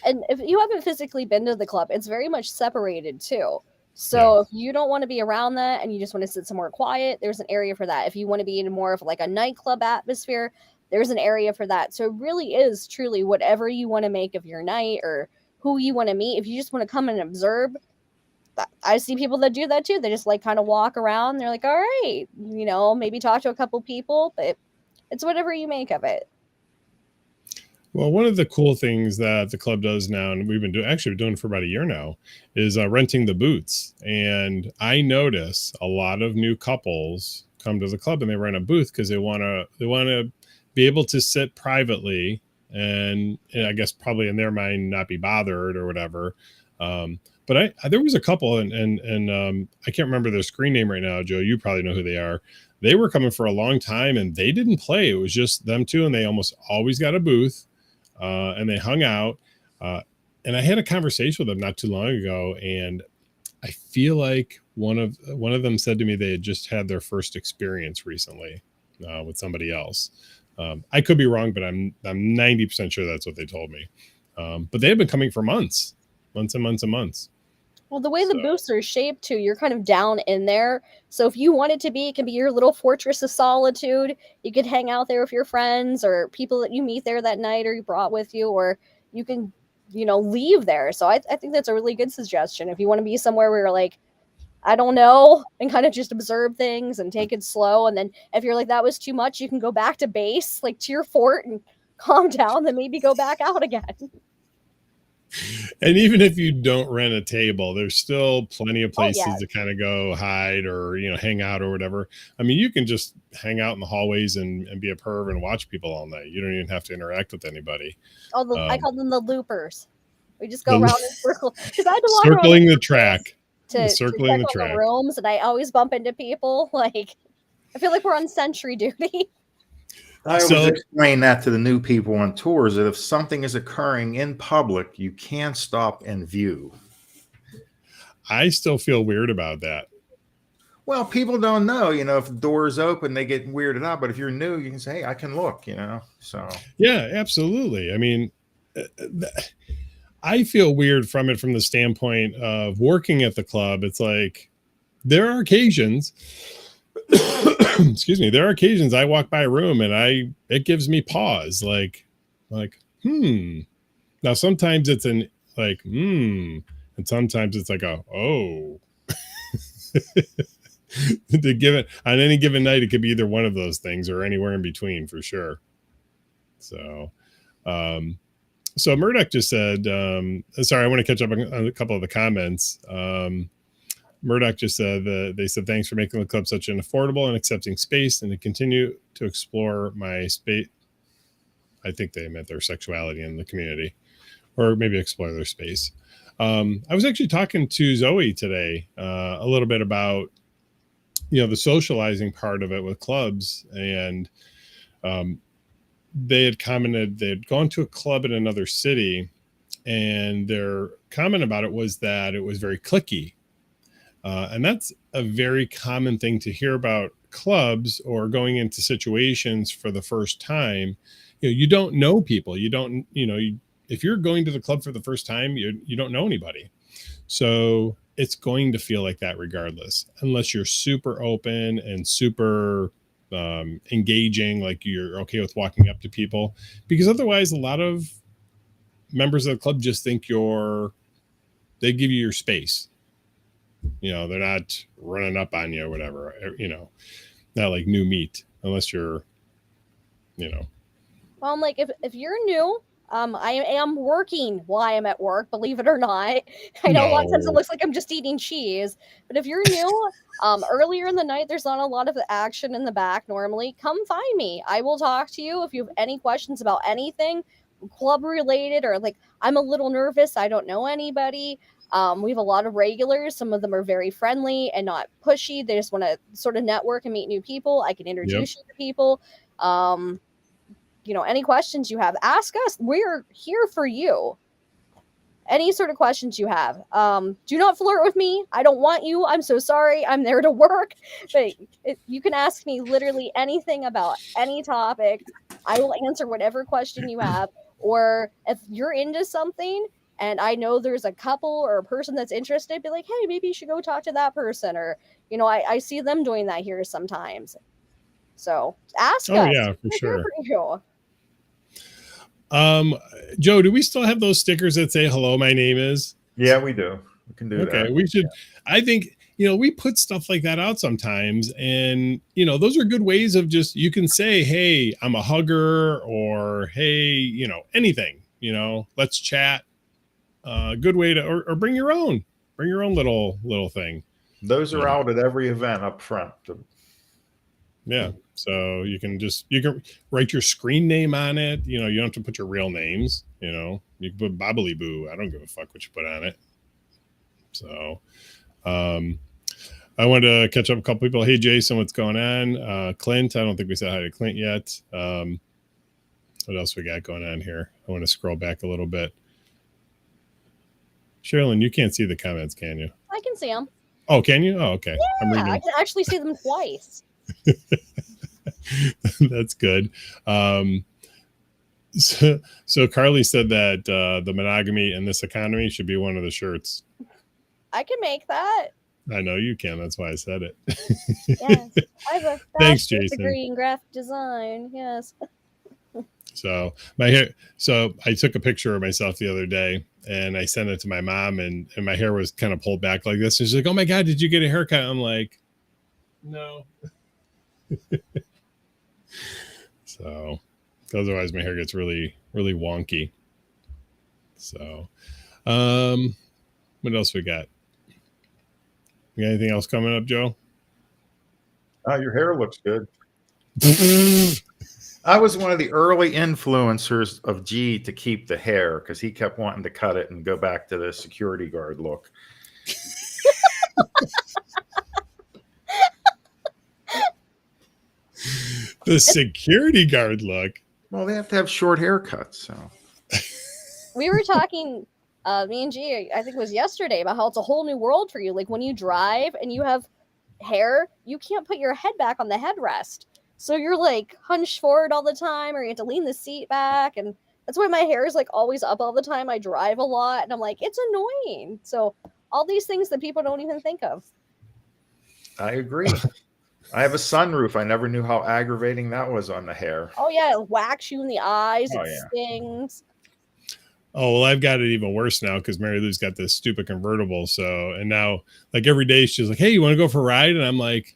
And if you haven't physically been to the club, it's very much separated too. So if you don't want to be around that and you just want to sit somewhere quiet, there's an area for that. If you want to be in more of like a nightclub atmosphere, there's an area for that. So it really is truly whatever you want to make of your night or who you want to meet. If you just want to come and observe, I see people that do that too. They just like kind of walk around. They're like, all right, you know, maybe talk to a couple people, but it's whatever you make of it. Well, one of the cool things that the club does now, and we've been doing for about a year now, is renting the booths. And I notice a lot of new couples come to the club and they rent a booth because they want to be able to sit privately and I guess probably in their mind not be bothered or whatever. But there was a couple and I can't remember their screen name right now. Joe, you probably know who they are. They were coming for a long time and they didn't play. It was just them two, and they almost always got a booth. And they hung out, and I had a conversation with them not too long ago, and I feel like one of them said to me they had just had their first experience recently with somebody else. I could be wrong, but I'm 90% sure that's what they told me. But they have been coming for months and months and months. Well, the way the booths are shaped too, you're kind of down in there. So if you want it to be, it can be your little fortress of solitude. You could hang out there with your friends or people that you meet there that night or you brought with you, or you can, you know, leave there. So I think that's a really good suggestion. If you want to be somewhere where you're like, I don't know, and kind of just observe things and take it slow. And then if you're like, that was too much, you can go back to base, like to your fort and calm down, then maybe go back out again. And even if you don't rent a table, there's still plenty of places yeah. to kind of go hide or, you know, hang out or whatever. I mean, you can just hang out in the hallways and be a perv and watch people all night. You don't even have to interact with anybody. I call them the loopers. We just go around in circles. Because I had to walk circling around the track. circling the track. The rooms, and I always bump into people. Like, I feel like we're on sentry duty. I always explain that to the new people on tours, that if something is occurring in public, you can stop and view. I still feel weird about that. Well, people don't know, you know, if the door is open, they get weirded out. But if you're new, you can say, hey, I can look, you know, so. Yeah, absolutely. I mean, I feel weird from the standpoint of working at the club. It's like, there are occasions excuse me, there are occasions I walk by a room and it gives me pause, like now sometimes it's and sometimes it's like oh to give it on any given night, it could be either one of those things or anywhere in between for sure. So Murdoch just said sorry, I want to catch up on a couple of the comments. Murdoch just said they said, thanks for making the club such an affordable and accepting space and to continue to explore my space. I think they meant their sexuality in the community, or maybe explore their space. I was actually talking to Zoe today a little bit about, you know, the socializing part of it with clubs. And they had commented they'd gone to a club in another city, and their comment about it was that it was very cliquey. And that's a very common thing to hear about clubs or going into situations for the first time. You know, you don't know people. You don't, you know, if you're going to the club for the first time, you don't know anybody. So it's going to feel like that regardless, unless you're super open and super engaging, like you're okay with walking up to people, because otherwise a lot of members of the club just think they give you your space. You know, they're not running up on you or whatever, you know, not like new meat, unless you're, you know. Well, I'm like, if you're new, I am working while I am at work, believe it or not. I know a lot of times it No. looks like I'm just eating cheese, but if you're new, earlier in the night, there's not a lot of action in the back normally. Come find me. I will talk to you if you have any questions about anything club related, or like I'm a little nervous, I don't know anybody. We have a lot of regulars. Some of them are very friendly and not pushy. They just want to sort of network and meet new people. I can introduce you to people. Any questions you have, ask us. We're here for you. Any sort of questions you have. Do not flirt with me. I don't want you. I'm so sorry. I'm there to work. But you can ask me literally anything about any topic. I will answer whatever question you have. Or if you're into something and I know there's a couple or a person that's interested, be like, hey, maybe you should go talk to that person. Or, I see them doing that here sometimes. So ask Oh us. yeah, for We're sure. here for you. Joe, do we still have those stickers that say hello, my name is? Yeah, we do. We can do that. Okay, we should. I think, we put stuff like that out sometimes, and those are good ways of just, you can say, hey, I'm a hugger, or hey, anything, let's chat. Good way to, or bring your own little thing. Those are out at every event up front. Yeah. So you can write your screen name on it. You don't have to put your real names, you can put Bobbly Boo. I don't give a fuck what you put on it. So, I wanted to catch up a couple people. Hey, Jason, what's going on? Clint, I don't think we said hi to Clint yet. What else we got going on here? I want to scroll back a little bit. Sherilyn, you can't see the comments, can you? I can see them. Oh, can you? Oh, okay. Yeah, I can actually see them twice. That's good. So Carly said that the monogamy in this economy should be one of the shirts. I can make that. I know you can. That's why I said it. Yes. I have a Thanks, bachelor's Jason. degree in graphic design. Yes. So my hair. So I took a picture of myself the other day and I sent it to my mom, and my hair was kind of pulled back like this. And she's like, "Oh my God, did you get a haircut?" I'm like, "No." So, otherwise my hair gets really, really wonky. So, what else we got? We got anything else coming up, Joe? Your hair looks good. I was one of the early influencers of G to keep the hair because he kept wanting to cut it and go back to the security guard look. The security guard look. Well, they have to have short haircuts. So We were talking, me and G, I think it was yesterday, about how it's a whole new world for you. Like when you drive and you have hair, you can't put your head back on the headrest. So you're like hunched forward all the time, or you have to lean the seat back. And that's why my hair is like always up all the time. I drive a lot and I'm like, it's annoying. So all these things that people don't even think of. I agree. I have a sunroof. I never knew how aggravating that was on the hair. Oh yeah, it whacks you in the eyes. Oh, It yeah. stings. Oh, well, I've got it even worse now because Mary Lou's got this stupid convertible. So, and now like every day she's like, "Hey, you want to go for a ride?" And I'm like,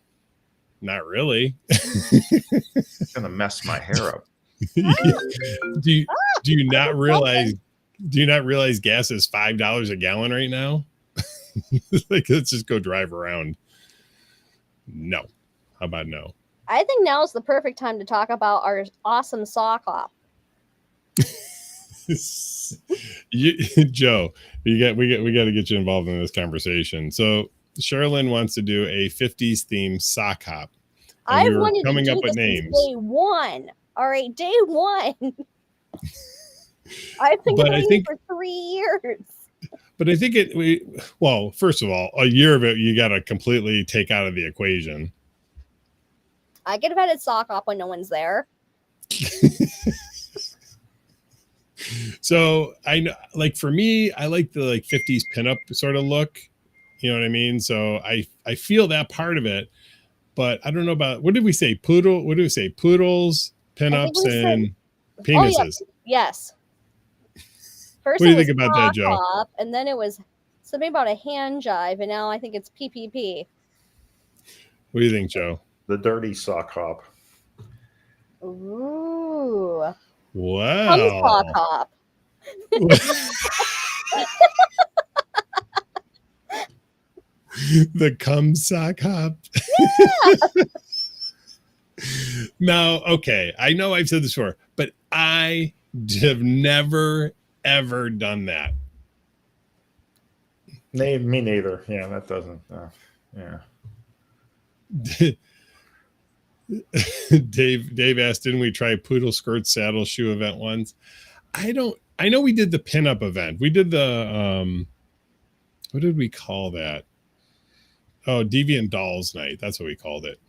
"Not really." It's gonna mess my hair up. do you not realize gas is $5 a gallon right now? Like, let's just go drive around. No. How about no? I think now is the perfect time to talk about our awesome sock hop. Joe, we got to get you involved in this conversation. So Sherilyn wants to do a 50s themed sock hop. I we were wanted coming to do up with this since names. day one. All right, day one. I've been But I going think- for 3 years. But I think well, first of all, a year of it you got to completely take out of the equation. I could have had a sock hop when no one's there. So I know, like for me, I like the 50s pinup sort of look. You know what I mean? So I feel that part of it, but I don't know about, what did we say? Poodle? What did we say? Poodles, pinups, we said- and penises. Oh, yeah. Yes. First What do you it was think about that, sock Joe? hop, and then it was something about a hand jive, and now I think it's PPP. What do you think, Joe? The dirty sock hop. Ooh. Wow. Sock hop. The cum sock hop. Now, okay, I know I've said this before, but I have never ever done that. Me neither. Yeah, that doesn't. Yeah. Dave asked, didn't we try poodle skirt saddle shoe event once? I know we did the pinup event. We did the what did we call that? Oh, Deviant Dolls Night. That's what we called it.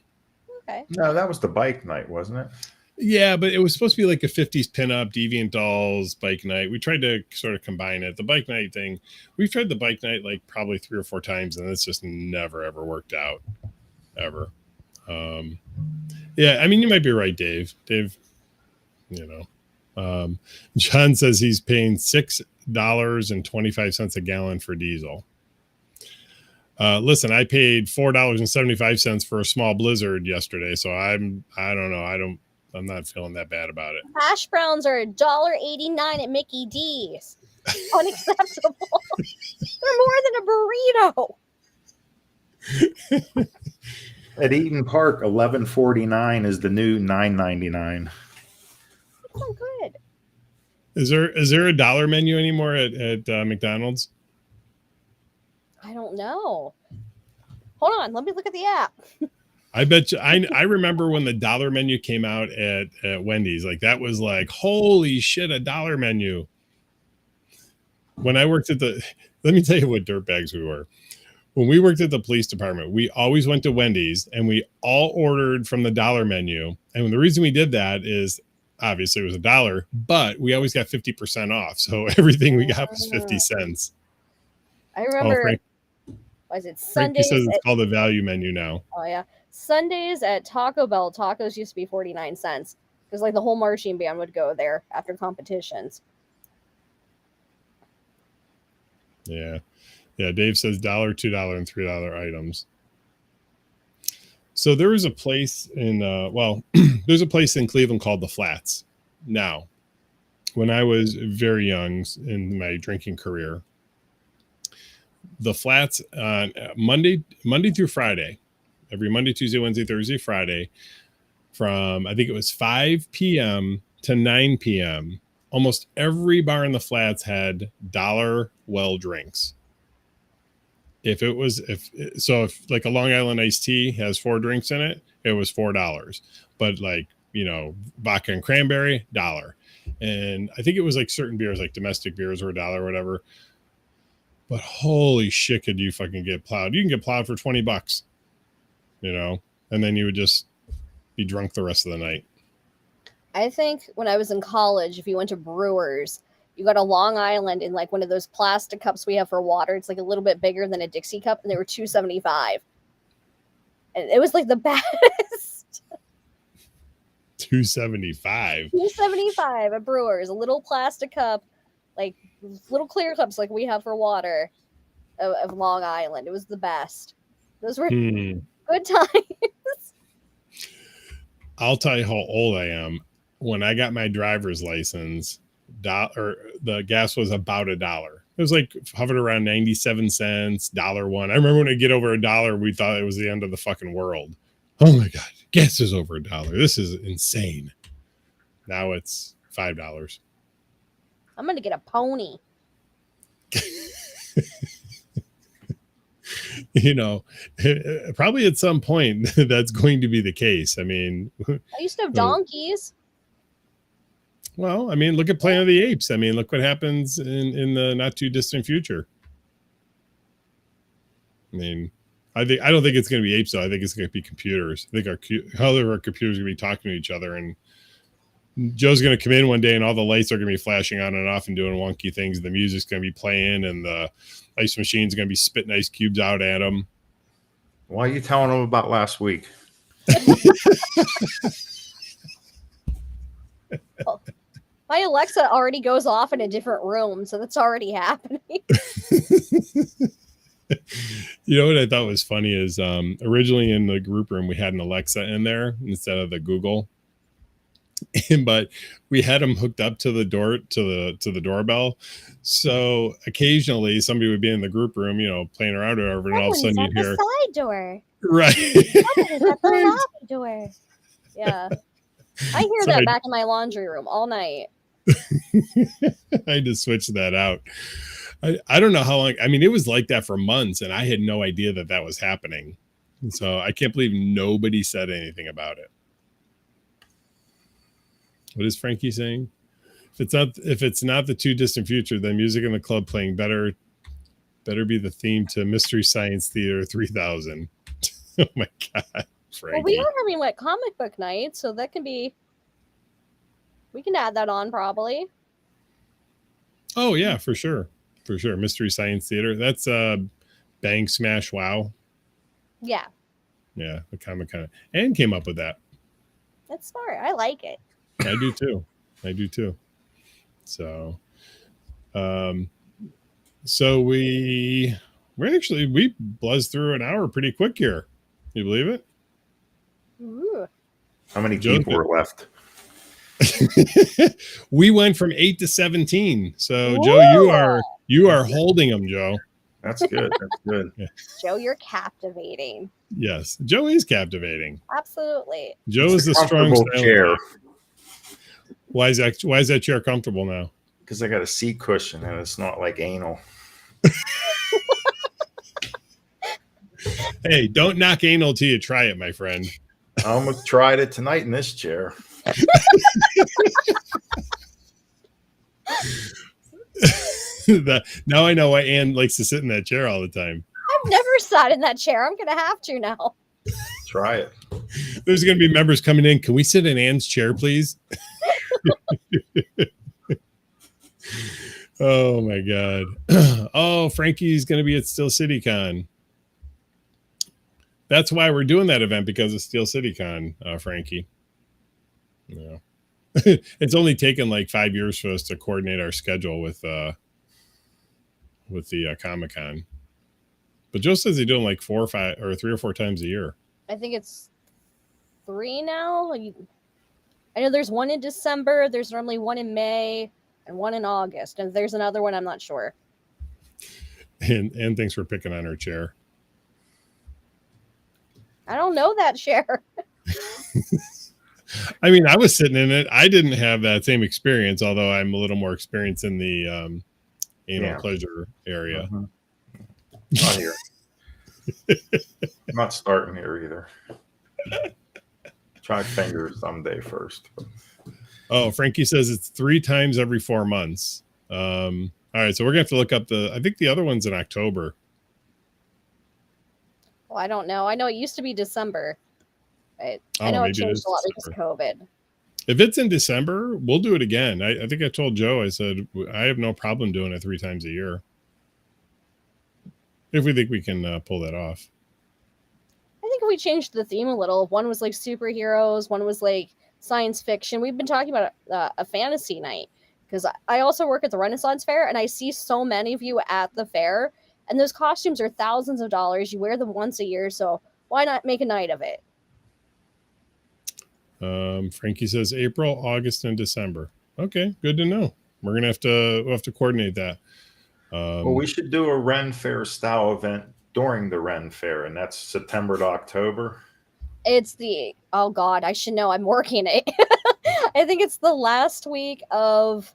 Okay. No, that was the bike night, wasn't it? Yeah, but it was supposed to be like a 50s pinup, Deviant Dolls, bike night. We tried to sort of combine it. The bike night thing, we've tried the bike night like probably 3 or 4 times, and it's just never ever worked out. Ever. Yeah, I mean, you might be right, Dave. Dave, John says he's paying $6.25 a gallon for diesel. Listen, I paid $4.75 for a small blizzard yesterday, so I don't know. I'm not feeling that bad about it. Hash browns are $1.89 at Mickey D's. Unacceptable. They're more than a burrito. At Eaton Park, $11.49 is the new $9.99. Oh, good. Is there a dollar menu anymore at McDonald's? I don't know. Hold on, let me look at the app. I bet you. I remember when the dollar menu came out at Wendy's. Like that was like, holy shit, a dollar menu. When I worked at let me tell you what dirtbags we were. When we worked at the police department, we always went to Wendy's and we all ordered from the dollar menu. And the reason we did that is obviously it was $1, but we always got 50% off. So everything we got was 50 cents. I remember. Frank, was it Frankie Sundays? says it's called the value menu now. Oh yeah, Sundays at Taco Bell. Tacos used to be 49 cents because like the whole marching band would go there after competitions. Yeah. Yeah, Dave says $1, $2, and $3 items. So there was a place in there's a place in Cleveland called the Flats. Now, when I was very young in my drinking career, the Flats on Monday through Friday, every Monday, Tuesday, Wednesday, Thursday, Friday, from I think it was 5 p.m. to 9 p.m. Almost every bar in the Flats had dollar well drinks. If like a Long Island iced tea has 4 drinks in it, it was $4. But like, vodka and cranberry, $1. And I think it was like certain beers, like domestic beers were $1 or whatever. But holy shit, could you fucking get plowed? You can get plowed for $20, and then you would just be drunk the rest of the night. I think when I was in college, if you went to Brewers, you got a Long Island in like one of those plastic cups we have for water. It's like a little bit bigger than a Dixie cup, and they were $2.75. And it was like the best. $2.75. $2.75 at Brewers, a little plastic cup, like little clear cups like we have for water of Long Island. It was the best. Those were good times. I'll tell you how old I am. When I got my driver's license, the gas was about $1. It was like hovered around 97 cents, $1. I remember when I get over $1, we thought it was the end of the fucking world. Oh my God, gas is over $1. This is insane. Now it's $5. I'm going to get a pony. Probably at some point that's going to be the case. I mean, I used to have donkeys. Well, I mean, look at Planet of the Apes. I mean, look what happens in the not too distant future. I mean, I don't think it's going to be apes, though. I think it's going to be computers. I think our computers are going to be talking to each other, and Joe's going to come in one day, and all the lights are going to be flashing on and off and doing wonky things. The music's going to be playing, and the ice machine's going to be spitting ice cubes out at him. Why are you telling them about last week? Well, my Alexa already goes off in a different room, so that's already happening. You know what I thought was funny is originally in the group room we had an Alexa in there instead of the Google, but we had them hooked up to the door to the doorbell. So occasionally somebody would be in the group room, you know, playing around or whatever, and all of a sudden Someone's you'd at hear the side door. right. Someone's at the Right. lobby door. Yeah. I hear So that back in my laundry room all night. I had to switch that out. I don't know how long. I mean, it was like that for months, and I had no idea that that was happening. So I can't believe nobody said anything about it. What is Frankie saying? If it's not the too distant future, then music in the club playing better be the theme to Mystery Science Theater 3000. Oh my god, Frankie. Well, we are having what comic book night, so that can be. We can add that on probably. Oh yeah, for sure. For sure. Mystery Science Theater. That's Bang Smash Wow. Yeah, Yeah, the comic kind of and came up with that. that's smart. I like it. I do too. I do too. So so we buzzed through an hour pretty quick here. You believe it? Ooh. How many Joe's people were left? We went from 8 to 17. So Whoa. Joe, you are holding them, Joe. That's good. That's good. Joe, you're captivating. Yes, Joe is captivating. Absolutely. Joe It's is a the strong comfortable silent chair type. Why is that chair comfortable now? because I got a seat cushion and it's not like anal. Hey, don't knock anal till you try it, my friend. I almost tried it tonight in this chair. Now I know why Ann likes to sit in that chair all the time. I've never sat in that chair. I'm gonna have to now. Try it. There's going to be members coming in. Can we sit in Ann's chair, please? Oh my god. Oh, Frankie's going to be at Steel City Con. That's why we're doing that event, because of Steel City Con, Frankie. Yeah. It's only taken like 5 years for us to coordinate our schedule with the Comic Con. But Joe says they do them like 4 or 5 or 3 or 4 times a year. I think it's 3 now. I know there's one in December. There's normally one in May and one in August, and there's another one I'm not sure. And thanks for picking on her chair. I don't know that chair. I mean, I was sitting in it. I didn't have that same experience, although I'm a little more experienced in the anal pleasure area. Mhm. Not here. I'm not starting here either. Try fingers someday first. Oh, Frankie says it's 3 times every 4 months. All right, so we're gonna have to look up I think the other one's in October. Well, I don't know. I know it used to be December. I Oh, know it maybe it changed is a lot because of COVID. If it's in December, we'll do it again. I think I told Joe, I said I have no problem doing it 3 times a year if we think we can pull that off. I think we changed the theme a little. One was like superheroes. One was like science fiction. We've been talking about a fantasy night because I also work at the Renaissance Fair, and I see so many of you at the fair, and those costumes are thousands of dollars. You wear them once a year, so why not make a night of it? Frankie says April, August, and December. Okay, good to know. We'll have to coordinate that. Well, we should do a Ren Fair style event during the Ren Fair, and that's September to October. It's oh God, I should know. I'm working it. I think it's the last week of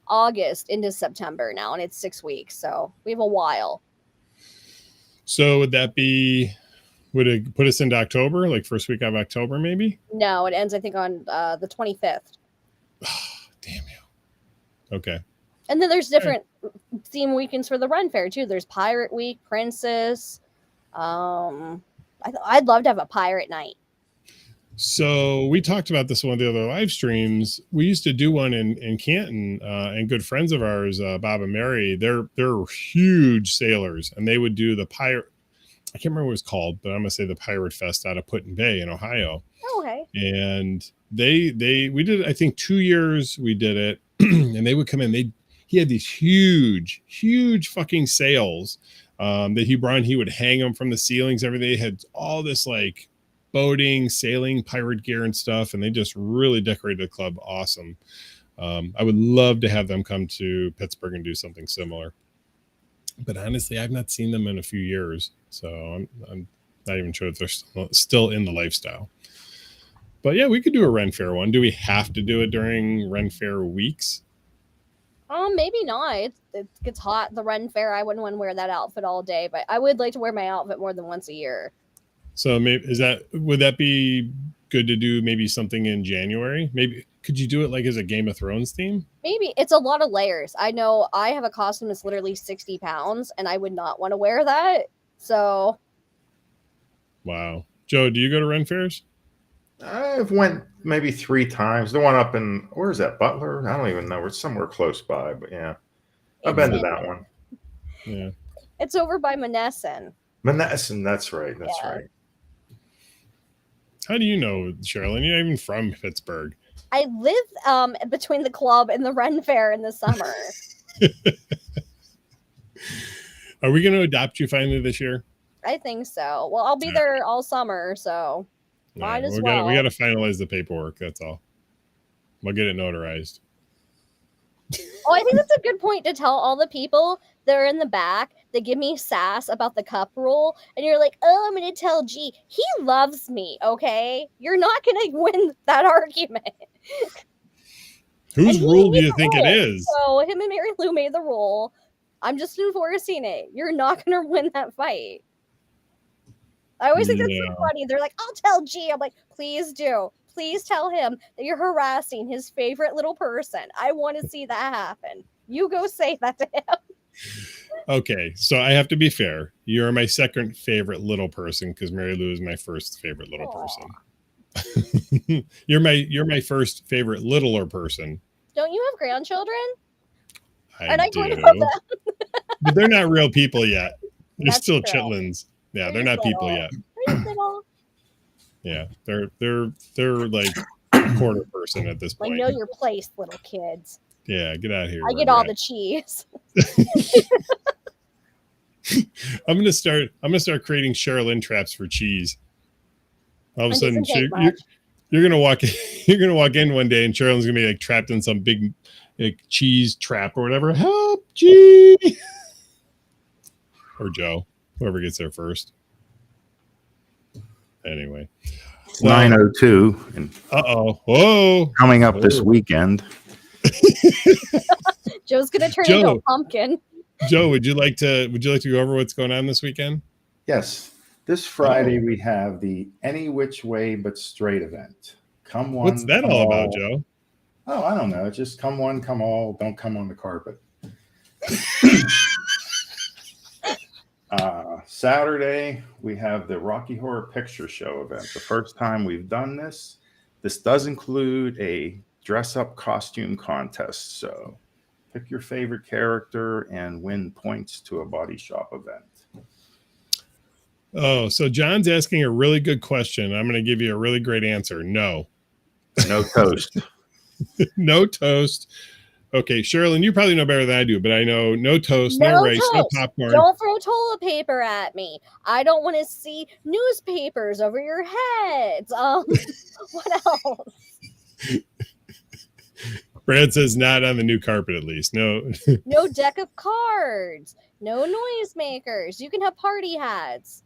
August into September now, and it's 6 weeks, so we have a while. So would it put us into October, like first week of October, maybe? No, it ends I think on the 25th. Damn you. Okay. And then there's different theme weekends for the Ren Fair too. There's Pirate Week, Princess. I'd love to have a pirate night. So we talked about this on one of the other live streams. We used to do one in Canton, and good friends of ours, Bob and Mary, they're huge sailors, and they would do the pirate. I can't remember what it was called, but I'm gonna say the Pirate Fest out of Put-in Bay in Ohio. Oh, okay. And we did, I think 2 years we did it, and they would come in. He had these huge fucking sails that he brought, and he would hang them from the ceilings. Everything. They had all this like boating, sailing, pirate gear and stuff. And they just really decorated the club awesome. I would love to have them come to Pittsburgh and do something similar. But honestly, I've not seen them in a few years. So I'm not even sure if they're still in the lifestyle. But yeah, we could do a Ren Fair one. Do we have to do it during Ren Fair weeks? Maybe not. It gets hot. The Ren Fair, I wouldn't want to wear that outfit all day, but I would like to wear my outfit more than once a year. So maybe would that be good to do maybe something in January? Maybe could you do it like as a Game of Thrones theme? Maybe. It's a lot of layers. I know I have a costume that's literally 60 pounds, and I would not want to wear that. So. Wow. Joe, do you go to Ren Fairs? I've went maybe 3 times. The one up in, where is that, Butler? I don't even know. It's somewhere close by, but yeah. I've been to that one. Yeah. It's over by Monessen. Monessen, that's right. That's right. How do you know, Sherilyn? You're not even from Pittsburgh. I live between the club and the Ren Fair in the summer. Are we going to adopt you finally this year? I think so. Well, I'll be there all summer, so might as well. We got to finalize the paperwork. That's all. We'll get it notarized. Oh, I think that's a good point to tell all the people that are in the back that give me sass about the cup rule. And you're like, oh, I'm going to tell G. He loves me, okay? You're not going to win that argument. Whose rule do you think it is? So him and Mary Lou made the rule. I'm just enforcing it. You're not going to win that fight. I always think that's so funny. They're like, I'll tell G. I'm like, please do. Please tell him that you're harassing his favorite little person. I want to see that happen. You go say that to him. Okay, so I have to be fair. You're my second favorite little person because Mary Lou is my first favorite little person. You're my first favorite littler person. Don't you have grandchildren? I do. But they're not real people yet. They're still chitlins. Yeah, they're not people yet. Yeah, they're like a quarter person at this point. I know your place, little kids. Yeah, get out of here. I get all the cheese. I'm gonna start creating Sherilyn traps for cheese. All of a sudden, you're gonna walk in one day and Sherilyn's gonna be like trapped in some big like cheese trap or whatever. Help, G. Or Joe, whoever gets there first. Anyway, it's 9:02 and whoa, coming up this weekend. Joe's gonna turn into a pumpkin. Joe, would you like to go over what's going on this weekend? Yes. This Friday we have the Any Which Way But Straight event. Come one. What's that all about, Joe? Oh, I don't know. Just come one, come all. Don't come on the carpet. Saturday we have the Rocky Horror Picture Show event. The first time we've done this. This does include a dress-up costume contest. So pick your favorite character and win points to a body shop event. Oh, so John's asking a really good question. I'm going to give you a really great answer. No. No toast. No toast. Okay, Sherilyn, you probably know better than I do, but I know no toast, no rice, no popcorn. Don't throw toilet paper at me. I don't want to see newspapers over your heads. What else? Brad says not on the new carpet, at least. No. No deck of cards. No noisemakers. You can have party hats.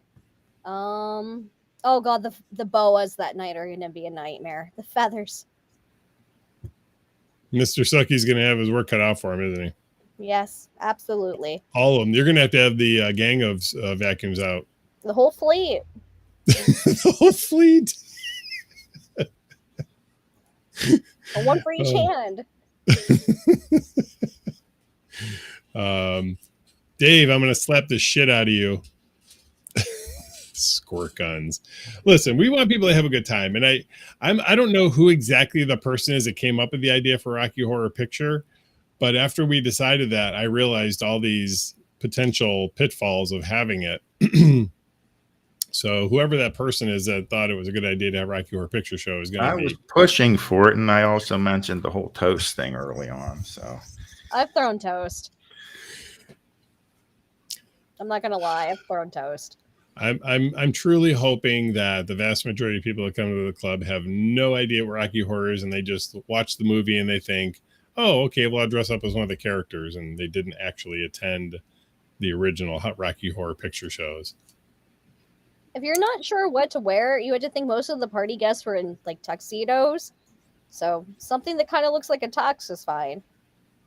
Oh God, the boas that night are going to be a nightmare. The feathers. Mr. Sucky's going to have his work cut out for him, isn't he? Yes, absolutely. All of them. You're going to have the gang of vacuums out. The whole fleet. The whole fleet. One for each hand. Dave, I'm going to slap the shit out of you. Squirt guns. Listen, we want people to have a good time, and I don't know who exactly the person is that came up with the idea for Rocky Horror Picture, but after we decided that, I realized all these potential pitfalls of having it. So whoever that person is that thought it was a good idea to have Rocky Horror Picture Show is going to be. I was pushing for it, and I also mentioned the whole toast thing early on. So I've thrown toast. I'm not going to lie. I've thrown toast. I'm truly hoping that the vast majority of people that come to the club have no idea what Rocky Horror is, and they just watch the movie and they think, oh, okay, well, I'll dress up as one of the characters, and they didn't actually attend the original Rocky Horror Picture Shows. If you're not sure what to wear, you had to think most of the party guests were in like tuxedos. So something that kind of looks like a tux is fine.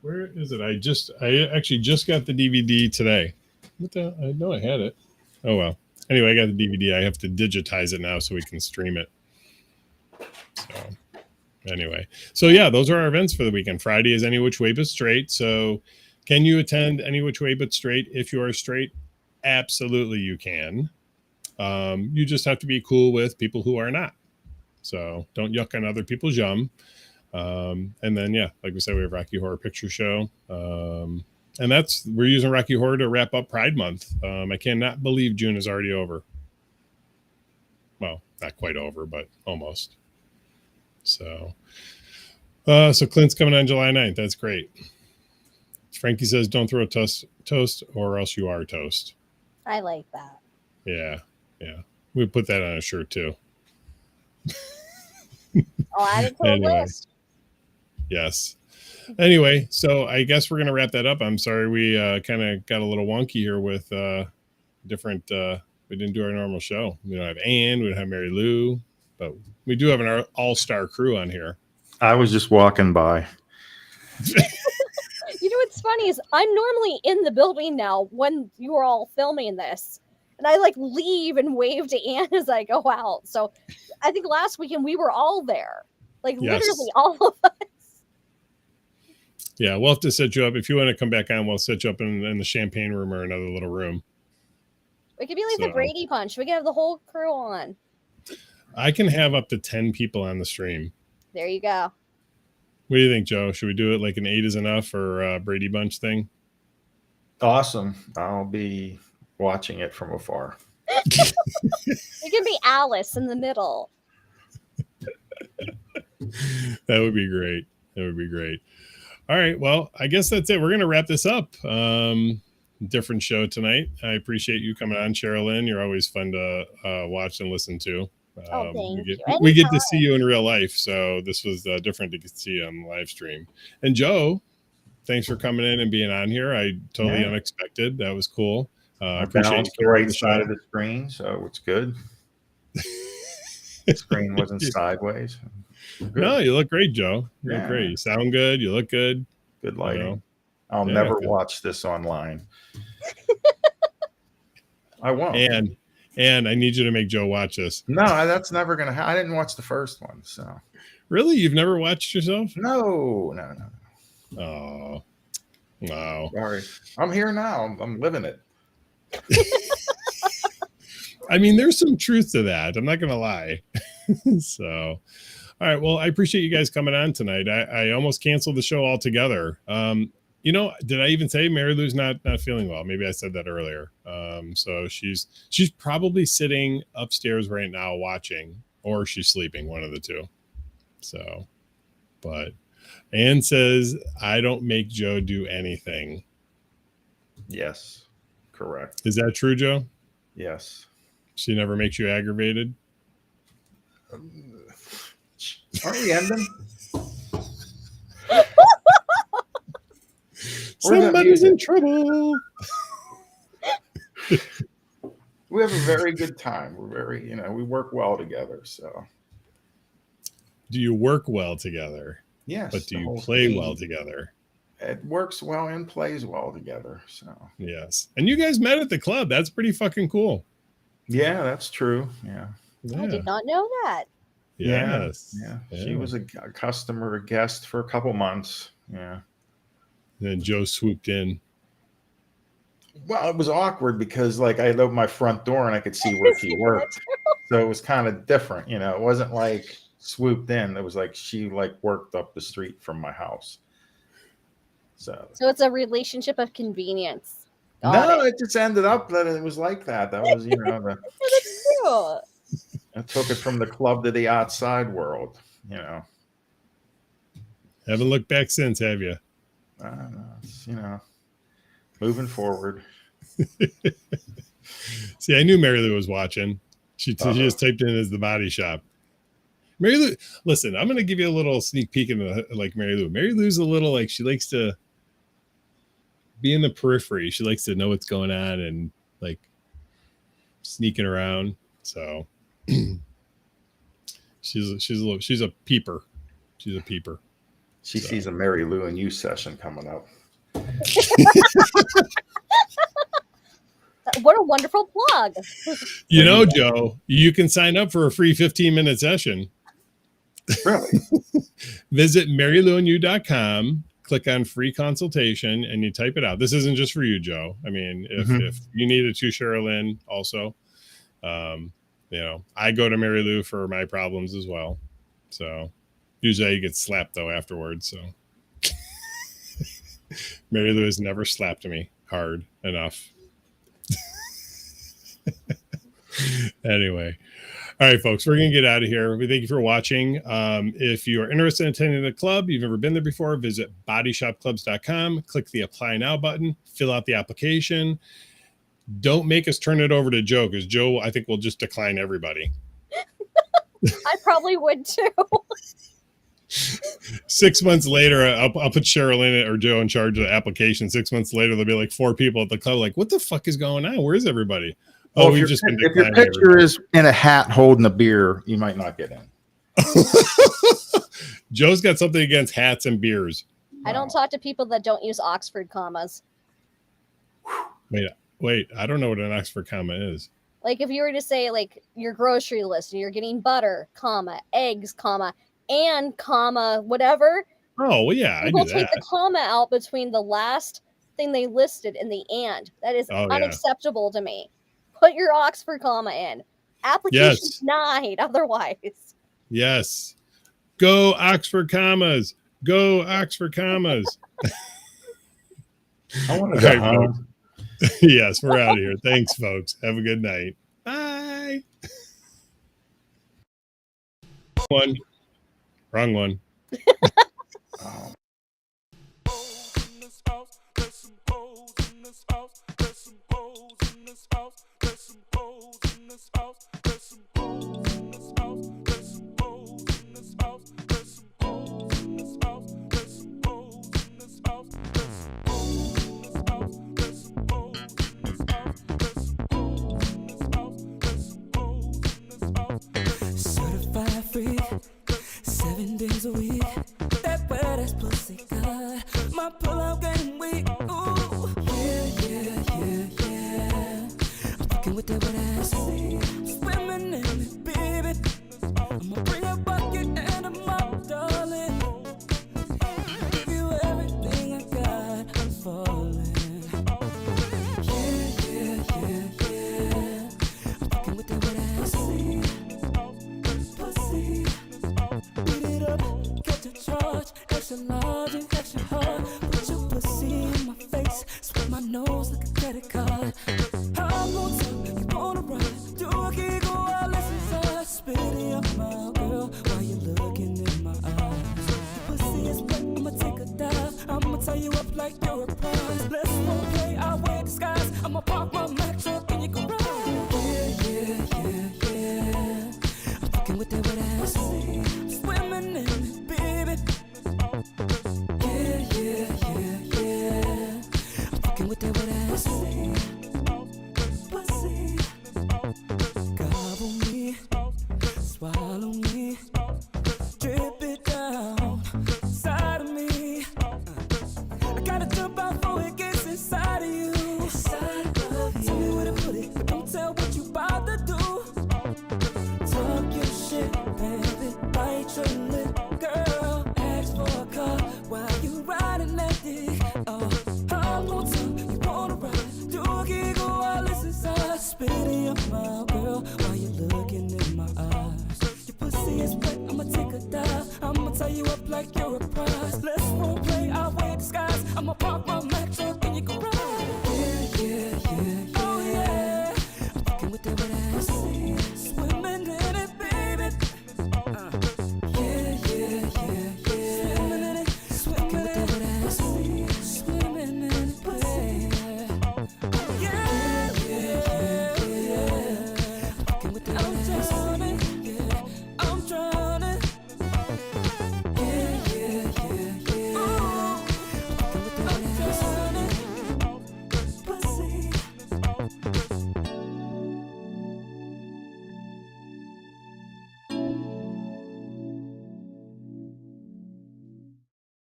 Where is it? I actually just got the DVD today. What the? I know I had it. Oh well. Anyway, I got the DVD. I have to digitize it now so we can stream it. So anyway, so yeah, those are our events for the weekend. Friday is Any Which Way But Straight. So can you attend Any Which Way But Straight if you are straight? Absolutely, you can. You just have to be cool with people who are not. So don't yuck on other people's yum. And then, yeah, like we said, we have Rocky Horror Picture Show. And we're using Rocky Horror to wrap up Pride Month. I cannot believe June is already over. Well, not quite over, but almost. So Clint's coming on July 9th. That's great. Frankie says, don't throw a toast or else you are toast. I like that. Yeah. We put that on a shirt too. I'll add it to the Anyway. list. Yes. Anyway, so I guess we're going to wrap that up. I'm sorry we kind of got a little wonky here with different. We didn't do our normal show. We don't have Ann. We don't have Mary Lou, but we do have an all-star crew on here. I was just walking by. You know what's funny is I'm normally in the building now when you are all filming this. And I like leave and wave to Anne as I go out. So I think last weekend we were all there. Like Yes. literally all of us. Yeah, we'll have to set you up. If you want to come back on, we'll set you up in the champagne room or another little room. We could be like the Brady Bunch. We could have the whole crew on. I can have up to 10 people on the stream. There you go. What do you think, Joe? Should we do it like an 8 is enough or Brady Bunch thing? Awesome. I'll be watching it from afar. You can be Alice in the middle. That would be great. All right. Well, I guess that's it. We're going to wrap this up. Different show tonight. I appreciate you coming on, Sherilyn. You're always fun to watch and listen to. Thank you. We get to see you in real life. So this was different to see you on the live stream. And Joe, thanks for coming in and being on here. I totally unexpected. That was cool. I appreciate the right side of the screen, so it's good. The screen wasn't sideways. Good. No, you look great, Joe. You look Yeah. great. You sound good. You look good. Good lighting. You know? I'll Yeah, never good. watch this online. I won't. And I need you to make Joe watch this. No, that's never gonna happen. I didn't watch the first one, so Really? You've never watched yourself? no. Oh, wow. Sorry, I'm here now. I'm living it. I mean, there's some truth to that. I'm not going to lie. So, all right. Well, I appreciate you guys coming on tonight. I almost canceled the show altogether. Did I even say Mary Lou's not feeling well? Maybe I said that earlier. So she's probably sitting upstairs right now watching, or she's sleeping, one of the two. So, but Ann says, I don't make Joe do anything. Yes, correct. Is that true, Joe? Yes. She never makes you aggravated? Aren't we ending? Somebody's in trouble. We have a very good time. We're very, we work well together. So, Do you work well together? yes. But do the you whole play team. well together? It works well and plays well together. So, Yes. And you guys met at the club. That's pretty fucking cool. yeah, that's true. Yeah. I did not know that. Yes. Yeah. She was a customer, a guest for a couple months. Yeah. And then Joe swooped in. Well, it was awkward because like I opened my front door and I could see where she worked. So it was kind of different, It wasn't like swooped in. It was like she like worked up the street from my house. So it's a relationship of convenience. no, it just ended up that it was like that. That was, That's true. I took it from the club to the outside world, Haven't looked back since, have you? I don't know. It's, moving forward. See, See, I knew Mary Lou was watching. She just typed in as the body shop. Mary Lou, listen, I'm going to give you a little sneak peek into like Mary Lou. Mary Lou's a little like, she likes to be in the periphery. She likes to know what's going on and like sneaking around. So she's a peeper. She's a peeper. She sees a Mary Lou and You session coming up. What a wonderful plug. You know, Joe, you can sign up for a free 15-minute session. Really? Visit marylouandyou.com, click on free consultation, and you type it out. This isn't just for you, Joe. I mean, if you need it to Sherilyn also, I go to Mary Lou for my problems as well. So usually I get slapped though afterwards. So Mary Lou has never slapped me hard enough. Anyway, all right, folks, we're going to get out of here. We thank you for watching. If you are interested in attending the club, you've never been there before, visit bodyshopclubs.com, click the apply now button, fill out the application. Don't make us turn it over to Joe, because Joe, I think, will just decline everybody. I probably would too. 6 months later, I'll put Sherilyn or Joe in charge of the application. 6 months later, there'll be like 4 people at the club like, what the fuck is going on? Where's everybody? Well, if your picture is in a hat holding a beer, you might not get in. Joe's got something against hats and beers. I don't talk to people that don't use Oxford commas. Wait, I don't know what an Oxford comma is. Like if you were to say like your grocery list and you're getting butter, comma, eggs, comma, and comma, whatever. Oh, well, yeah, I do People that. take the comma out between the last thing they listed and the and. That is unacceptable to me. Put your Oxford comma in. Application denied otherwise. Yes. Go Oxford commas. Go Oxford commas. I want to go home. Yes, we're out of here. Thanks, folks. Have a good night. Bye. Wrong one. Certified free, 7 days a week. That wet ass pussy good. My pull-out getting weak. Ooh, yeah. I'm fucking with that wet ass. Swimming in it, baby. I'ma bring a bucket and a mop, darling. Give you everything I got. I'm falling. Yeah. I'm fucking with that wet ass. Beat it up, catch a charge, extra large and extra hard. Put your pussy in my face, sweep my nose like a credit card. I'm on top, you wanna ride, do a giggle while listen to spit in your mouth, girl, while you're looking in my eyes. Your pussy is wet, I'ma take a dive, I'ma tie you up like you're a prize. Let's role play our way disguise, I'ma park my Mack truck in your garage. Yeah. I'm fucking with that wet ass. Swimming in it, baby. Yeah. I'm fucking with that wet ass. Pussy. Gobble me, swallow me, drip it down inside of me. I gotta jump out before it gets inside of you. Tell me where to put it, but don't tell what you about to do. Talk your shit, baby, bite your lip, girl. Ask for a car while you riding that dick. Oh, I'm gon' tell you wanna ride. Do a giggle while it's inside. Spit in your mouth, girl, while you're looking in my eyes. Your pussy is wet, I'ma take a dive. I'ma tie you up like you're a prize. Let's role play our way disguise. I'ma